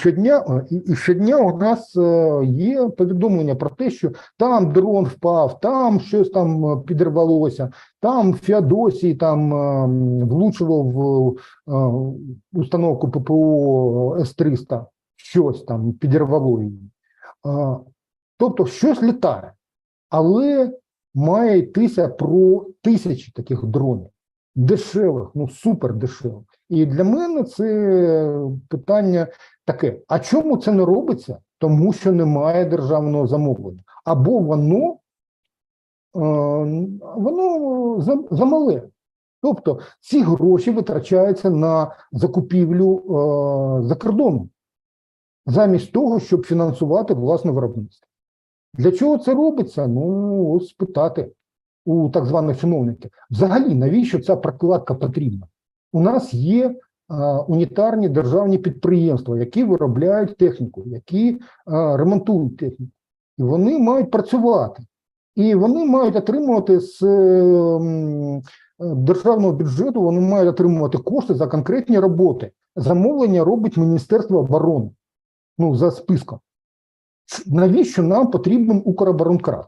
щодня у нас є повідомлення про те, що там дрон впав, там щось там підірвалося, там в Феодосії там влучило в установку ППО С-300, щось там підірвало її. Тобто щось літає, але має йтися про тисячі таких дронів. Дешевих, супер дешевих. І для мене це питання таке, а чому це не робиться? Тому що немає державного замовлення. Або воно замале. Тобто ці гроші витрачаються на закупівлю за кордоном, замість того, щоб фінансувати власне виробництво. Для чого це робиться? Ось спитати у так званих чиновників. Взагалі, навіщо ця прокладка потрібна? У нас є унітарні державні підприємства, які виробляють техніку, які ремонтують техніку. І вони мають працювати. І вони мають отримувати з державного бюджету, вони мають отримувати кошти за конкретні роботи. Замовлення робить Міністерство оборони. За списком. Навіщо нам потрібен Укроборонкрат?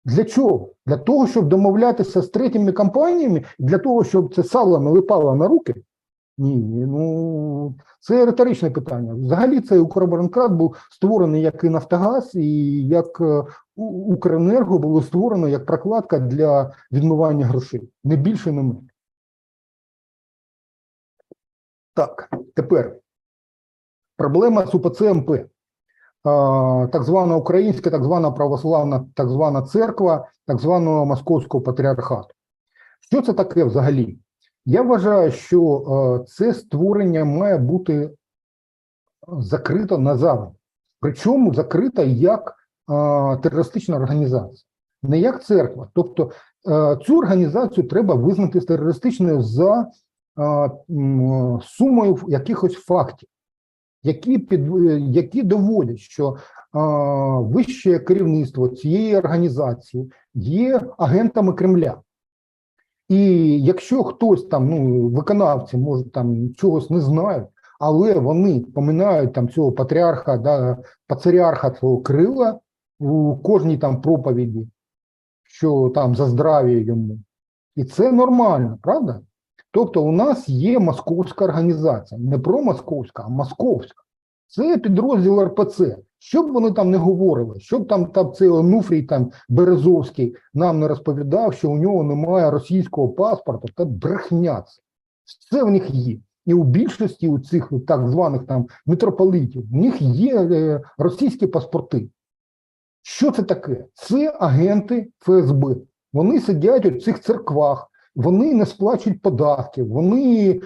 Для чого? Для того, щоб домовлятися з третіми компаніями, для того, щоб це сало налипало на руки? Ні, це риторичне питання. Взагалі цей Укроборонкрат був створений як і Нафтогаз, і як Укренерго було створено як прокладка для відмивання грошей. Не більше, не менше. Так, тепер. Проблема з УПЦ МП. Так звана українська, так звана православна, так звана церква, так званого Московського патріархату. Що це таке взагалі? Я вважаю, що це створення має бути закрито назавжди. Причому закрито як терористична організація, не як церква. Тобто цю організацію треба визнати терористичною за сумою якихось фактів. які доводять, що вище керівництво цієї організації є агентами Кремля. І якщо хтось там, виконавці, може, там чогось не знають, але вони поминають там цього патріарха, патріарха цього Кирила у кожній там проповіді, що там за здрав'я йому. І це нормально, правда? Тобто у нас є московська організація, не промосковська, а московська. Це підрозділ РПЦ. Що б вони там не говорили, щоб там цей Онуфрій там Березовський нам не розповідав, що у нього немає російського паспорта, це брехня. Це в них є. І у більшості у цих так званих там митрополитів, у них є російські паспорти. Що це таке? Це агенти ФСБ. Вони сидять у цих церквах, вони не сплачують податків, вони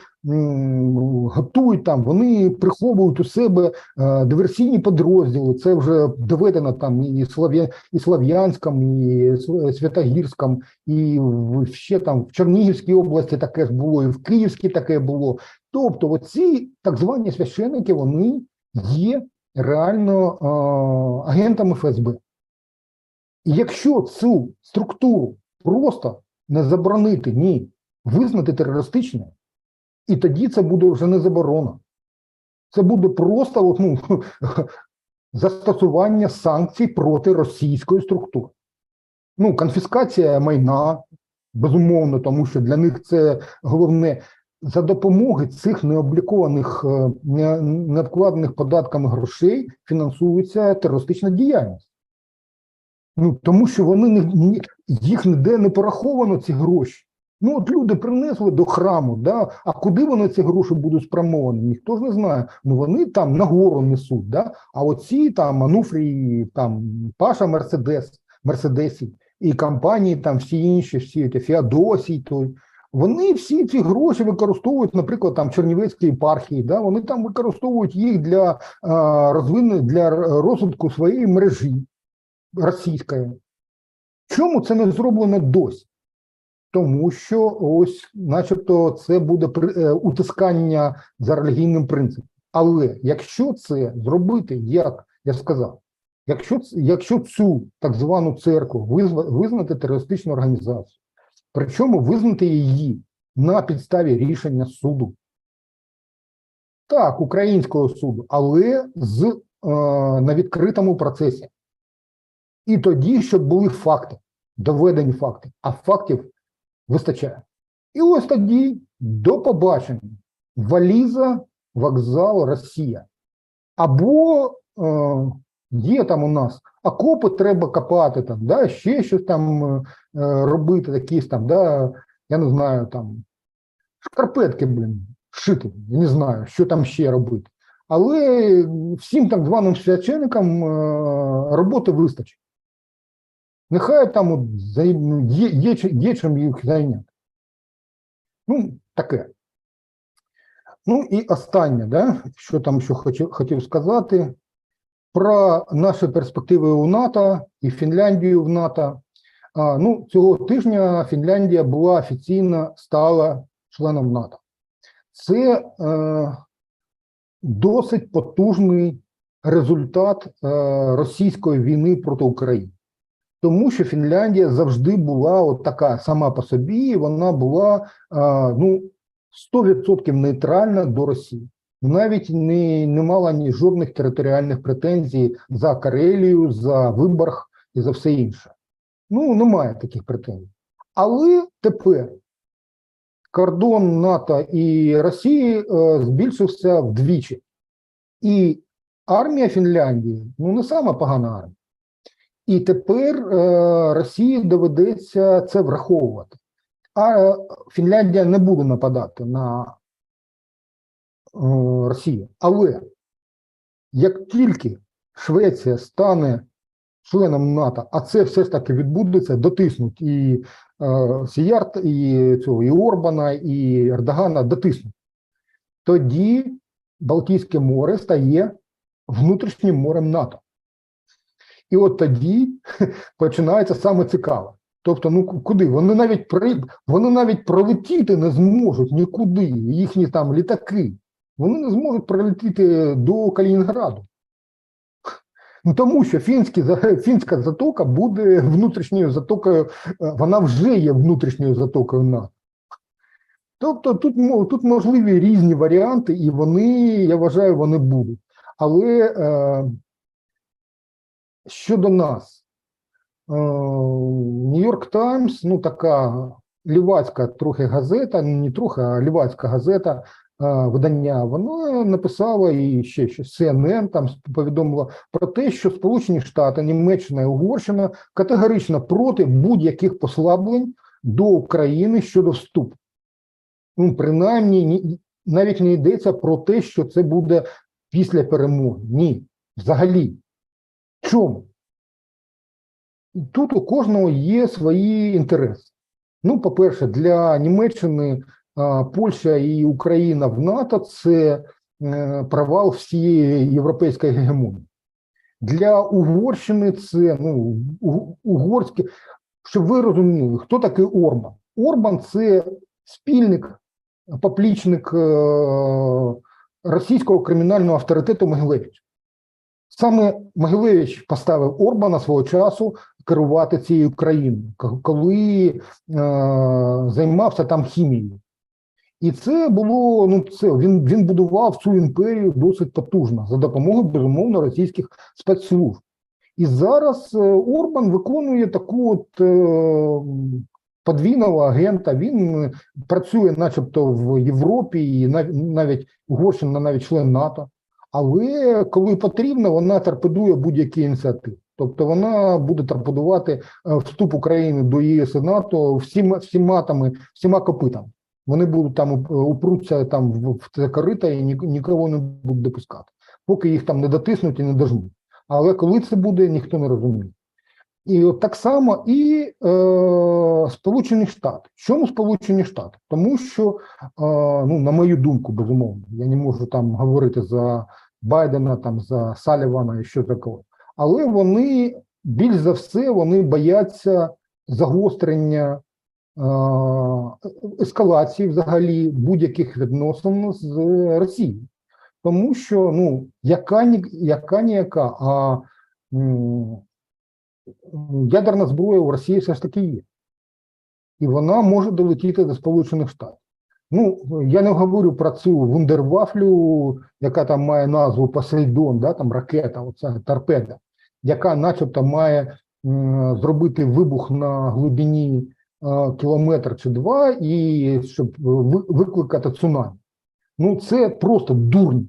готують там, вони приховують у себе диверсійні підрозділи. Це вже доведено там і Слов'янськом, і Святогірськом, і ще там в Чернігівській області таке ж було, і в Київській таке було. Тобто оці так звані священники, вони є реально агентами ФСБ. І якщо цю структуру просто не заборонити, ні, визнати терористичною, і тоді це буде вже не заборона. Це буде просто застосування санкцій проти російської структури. Конфіскація майна, безумовно, тому що для них це головне. За допомогою цих необлікованих, необкладених податками грошей фінансується терористична діяльність. Тому що їх ніде не пораховано, ці гроші. От люди принесли до храму, да? А куди вони ці гроші будуть спрямовані? Ніхто ж не знає. Вони там нагору несуть, да? А оці там Онуфрій, там Паша Мерседесі і компанії там всі інші, всі Феодосій, вони всі ці гроші використовують, наприклад, там Чернівецькій єпархії, да? Вони там використовують їх для розвитку своєї мережі російської. Чому це не зроблено досі? Тому що ось, начебто, це буде утискання за релігійним принципом. Але якщо це зробити, як я сказав, якщо цю так звану церкву визнати терористичну організацію, причому визнати її на підставі рішення суду, так, українського суду, але на відкритому процесі. І тоді, щоб були факти, доведені факти, а фактів вистачає. І ось тоді до побачення. Валіза, вокзал, Росія. Або є там у нас окопи треба копати, там, да, ще щось там робити, якісь там, да, я не знаю, там, шкарпетки, шити, я не знаю, що там ще робити. Але всім так званим священникам роботи вистачить. Нехай там є чим їх зайняти. Таке. І останнє, да, що там ще хотів сказати, про наші перспективи у НАТО і Фінляндію в НАТО. Цього тижня Фінляндія була офіційно стала членом НАТО. Це досить потужний результат російської війни проти України. Тому що Фінляндія завжди була така сама по собі, вона була 100% нейтральна до Росії. Навіть не мала жодних територіальних претензій за Карелію, за Виборг і за все інше. Немає таких претензій. Але тепер кордон НАТО і Росії збільшився вдвічі. І армія Фінляндії, не сама погана армія. І тепер Росії доведеться це враховувати. А Фінляндія не буде нападати на Росію. Але як тільки Швеція стане членом НАТО, а це все ж таки відбудеться, дотиснуть і Сіярт, і Орбана, і Ердогана дотиснуть, тоді Балтійське море стає внутрішнім морем НАТО. І от тоді починається саме цікаве. Тобто, куди? Вони навіть пролетіти не зможуть нікуди, їхні там літаки. вони не зможуть прилетіти до Калінінграду. Ну, тому що фінська затока буде внутрішньою затокою, вона вже є внутрішньою затокою НАТО. Тобто тут можливі різні варіанти, і вони, я вважаю, вони будуть. Але щодо нас, Нью-Йорк Таймс, ну така лівацька трохи газета, не трохи, а лівацька газета, видання, вона написала, і ще CNN там повідомила про те, що Сполучені Штати, Німеччина і Угорщина категорично проти будь-яких послаблень до України щодо вступу. Ну, принаймні, навіть не йдеться про те, що це буде після перемоги. Ні, взагалі. Чому? Тут у кожного є свої інтереси. Ну, по-перше, для Німеччини, Польща і Україна в НАТО – це провал всієї європейської гегемонії. Для Угорщини це, ну, угорське, щоб ви розуміли, хто такий Орбан? Орбан – це спільник, поплічник російського кримінального авторитету Могилевича. Саме Могилевич поставив Орбана свого часу керувати цією країною, коли займався там хімією. І це було, ну, це він будував цю імперію досить потужно за допомогою, безумовно, російських спецслужб. І зараз Орбан виконує таку от подвійного агента, він працює начебто в Європі, і навіть Угорщина, навіть член НАТО, але коли потрібно, вона торпедує будь-які ініціативи. Тобто вона буде торпедувати вступ України до ЄС і НАТО всіма копитами. Вони будуть там упруться там в це корита і нікого не будуть допускати, поки їх там не дотиснуть і не дожмуть. Але коли це буде, ніхто не розуміє. І от так само і Сполучені Штати. Чому Сполучені Штати? Тому що, ну, на мою думку, безумовно, я не можу там говорити за Байдена, там, за Салівана і що такого. Але вони, більш за все, вони бояться загострення, ескалації взагалі будь-яких відносин з Росією. Тому що, ну, яка-ніяка, а ядерна зброя у Росії все ж таки є. І вона може долетіти до Сполучених Штатів. Ну, я не говорю про цю вундервафлю, яка там має назву Посейдон, да, там ракета, оця торпеда, яка начебто має зробити вибух на глибині кілометр чи два, і щоб викликати цунамі. Ну, це просто дурно.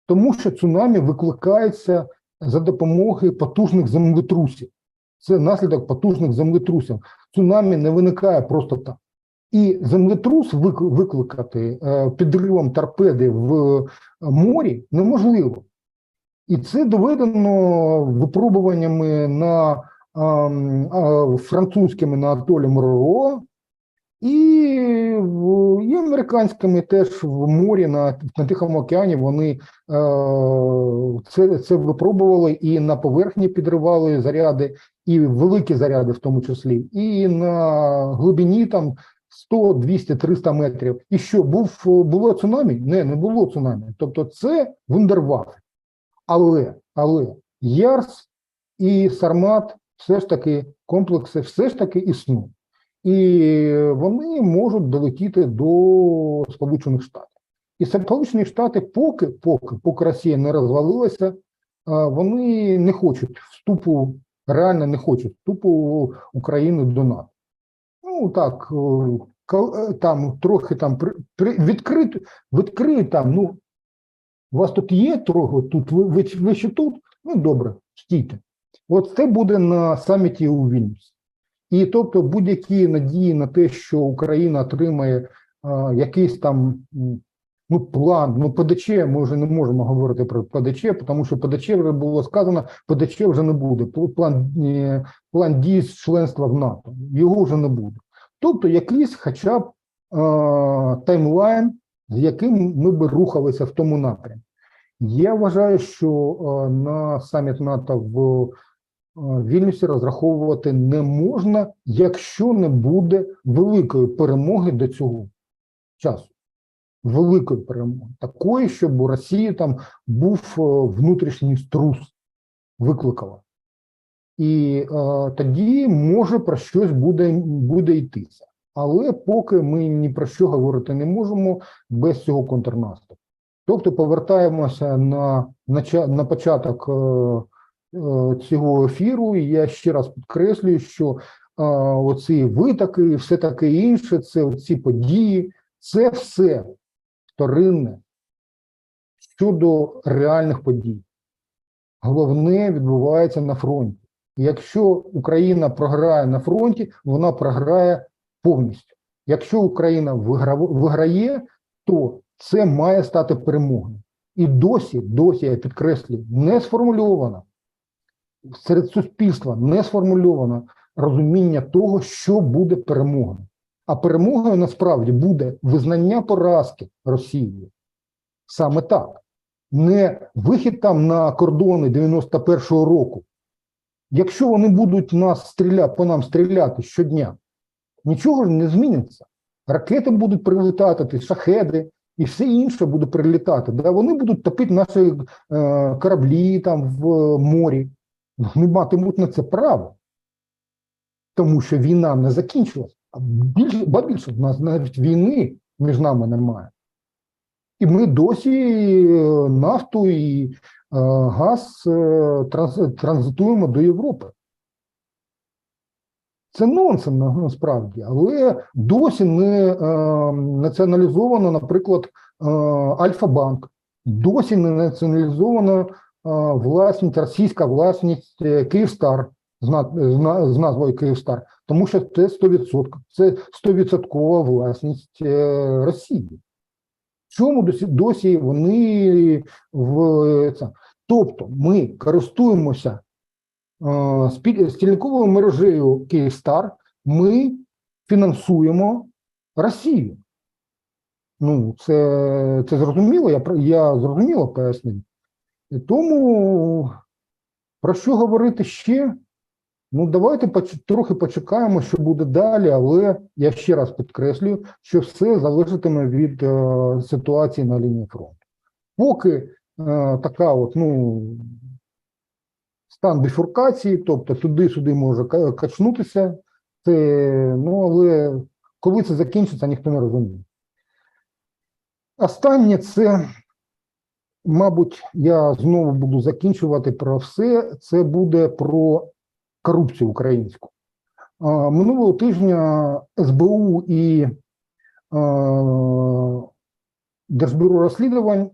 Тому що цунамі викликається за допомогою потужних землетрусів. Це наслідок потужних землетрусів. Цунамі не виникає просто так. І землетрус викликати підривом торпеди в морі неможливо. І це доведено випробуваннями французькими на атолі Морро і американськими теж в морі на Тихому океані вони це випробували і на поверхні підривали заряди, і великі заряди в тому числі, і на глибині там 100, 200, 300 метрів. І що, було цунамі? Не було цунамі. Тобто це вундервафля. Але Ярс і Сармат все ж таки, комплекси все ж таки існують. І вони можуть долетіти до Сполучених Штатів. І Сполучені Штати поки Росія не розвалилася, вони не хочуть вступу, реально не хочуть вступу України до НАТО. Ну так, там трохи там відкрити там, ну, у вас тут є трохи, тут ви ще тут? Ну добре, стійте. От це буде на саміті у Вільнюсі. І тобто будь-які надії на те, що Україна отримає якийсь там, ну, план, ну, ПДЧ, ми вже не можемо говорити про ПДЧ, тому що ПДЧ вже було сказано, ПДЧ вже не буде, план дій з членства в НАТО, його вже не буде. Тобто якийсь хоча б таймлайн, з яким ми б рухалися в тому напрямі. Я вважаю, що на саміт НАТО в Вільнюсі розраховувати не можна, якщо не буде великої перемоги до цього часу. великої перемоги, такої, щоб у Росії там був внутрішній струс, викликала. І тоді, може, про щось буде йтися. Але поки ми ні про що говорити не можемо без цього контрнаступу. Тобто повертаємося на початок цього ефіру, і я ще раз підкреслюю, що оці витоки і все таке інше, це ці події, це все вторинне щодо реальних подій. Головне відбувається на фронті. Якщо Україна програє на фронті, вона програє повністю. Якщо Україна виграє, то це має стати перемогою. І досі, я підкреслюю, не сформульовано серед суспільства, не сформульовано розуміння того, що буде перемогою. А перемогою насправді буде визнання поразки Росії. Саме так. Не вихід там на кордони 91-го року. Якщо вони будуть по нам стріляти щодня, нічого ж не зміниться. Ракети будуть прилітати, шахеди і все інше буде прилітати. Да? Вони будуть топити наші кораблі там в морі. Вони матимуть на це право. Тому що війна не закінчилась. Ба більше, в нас навіть війни між нами немає. І ми досі нафту і газ транзитуємо до Європи. Це нонсенс насправді, але досі не націоналізовано, наприклад, Альфа-банк, досі не націоналізована російська власність Київстар з назвою Київстар, тому що це 100%, це 100% власність Росії. Чому досі вони в це? Тобто ми користуємося стільниковою мережею Київстар, ми фінансуємо Росію. Ну, це зрозуміло, я зрозуміло пояснив. Тому про що говорити ще? Ну, давайте трохи почекаємо, що буде далі, але я ще раз підкреслюю, що все залежатиме від ситуації на лінії фронту. Поки така от, стан біфуркації, тобто туди-сюди може качнутися, але коли це закінчиться, ніхто не розуміє. Останнє це, мабуть, я знову буду закінчувати про все, це буде про корупцію українську. Минулого тижня СБУ і Держбюро розслідувань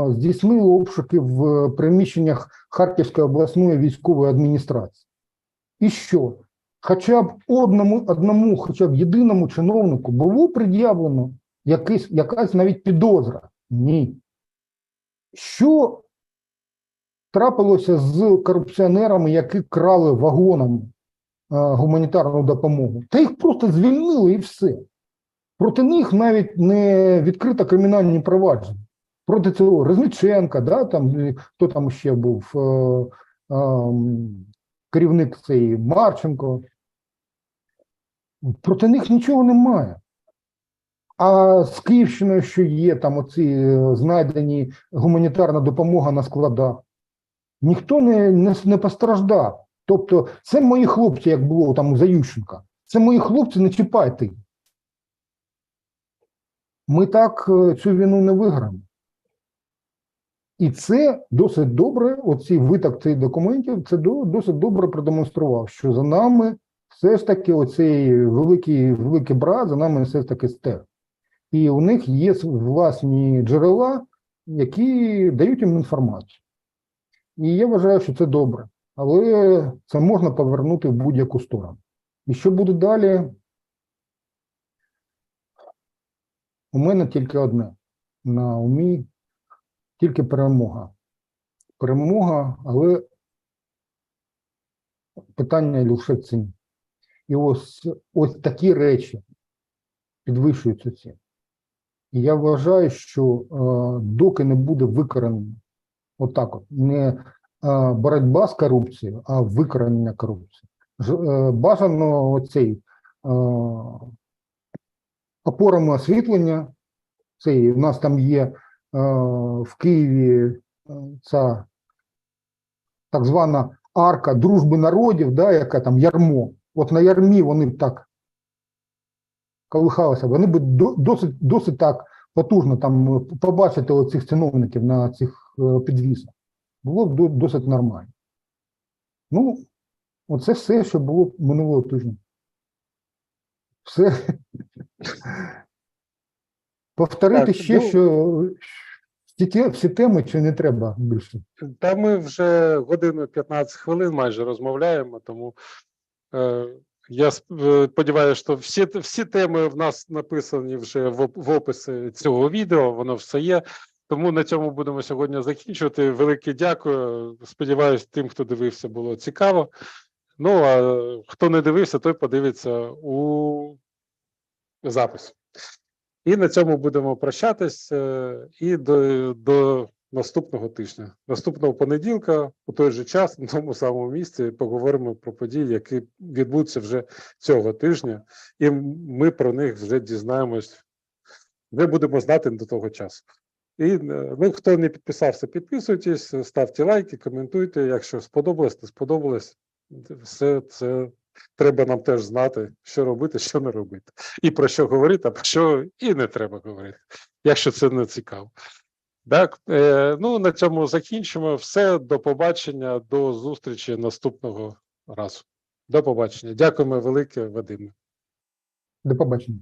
здійснили обшуки в приміщеннях Харківської обласної військової адміністрації. І що? Хоча б одному, хоча б єдиному чиновнику було пред'явлено якась навіть підозра? Ні. Що трапилося з корупціонерами, які крали вагонами гуманітарну допомогу? Та їх просто звільнили і все. Проти них навіть не відкрито кримінальні провадження. Проти цього Резниченка, хто там ще був, керівник цей Марченко. Проти них нічого немає. А з Київщиною, що є, там оці знайдені гуманітарна допомога на складах, ніхто не постраждав. Тобто це мої хлопці, як було там у Ющенка. Це мої хлопці, не чіпайте їх. Ми так цю війну не виграємо. І це досить добре, виток цих документів, це досить добре продемонстрував, що за нами все ж таки оцей великий брат, за нами все ж таки стег. І у них є власні джерела, які дають їм інформацію. І я вважаю, що це добре. Але це можна повернути в будь-яку сторону. І що буде далі? У мене тільки одне на умі, тільки перемога. Перемога, але питання лише в ціні. І ось такі речі підвищують цю ціну. І я вважаю, що доки не буде викоренено не боротьба з корупцією, а викоренення корупції. Бажано опорами освітлення, у нас там є в Києві ця так звана арка дружби народів, да, яка там ярмо. От на ярмі вони б так колихалися, вони б досить так потужно там побачити оцих чиновників на цих підвісах. Було б досить нормально. Ну, оце все, що було минулого тижня. Все. Повторити Так, ще, ну, що всі теми, чи не треба більше? Та ми вже годину 15 хвилин майже розмовляємо, тому я сподіваюся, що всі теми в нас написані вже в описі цього відео, воно все є. Тому на цьому будемо сьогодні закінчувати. Велике дякую. Сподіваюсь, тим, хто дивився, було цікаво. Ну, а хто не дивився, той подивиться у запис. І на цьому будемо прощатись і до наступного тижня. Наступного понеділка, у той же час, на тому самому місці, поговоримо про події, які відбудуться вже цього тижня, і ми про них вже дізнаємось, вже будемо знати до того часу. І ну, хто не підписався, підписуйтесь, ставте лайки, коментуйте, якщо сподобалось, не сподобалось, все це треба нам теж знати, що робити, що не робити. І про що говорити, а про що і не треба говорити, якщо це не цікаво. Так, ну на цьому закінчимо. Все, до побачення, до зустрічі наступного разу. До побачення. Дякуємо велике, Вадиме. До побачення.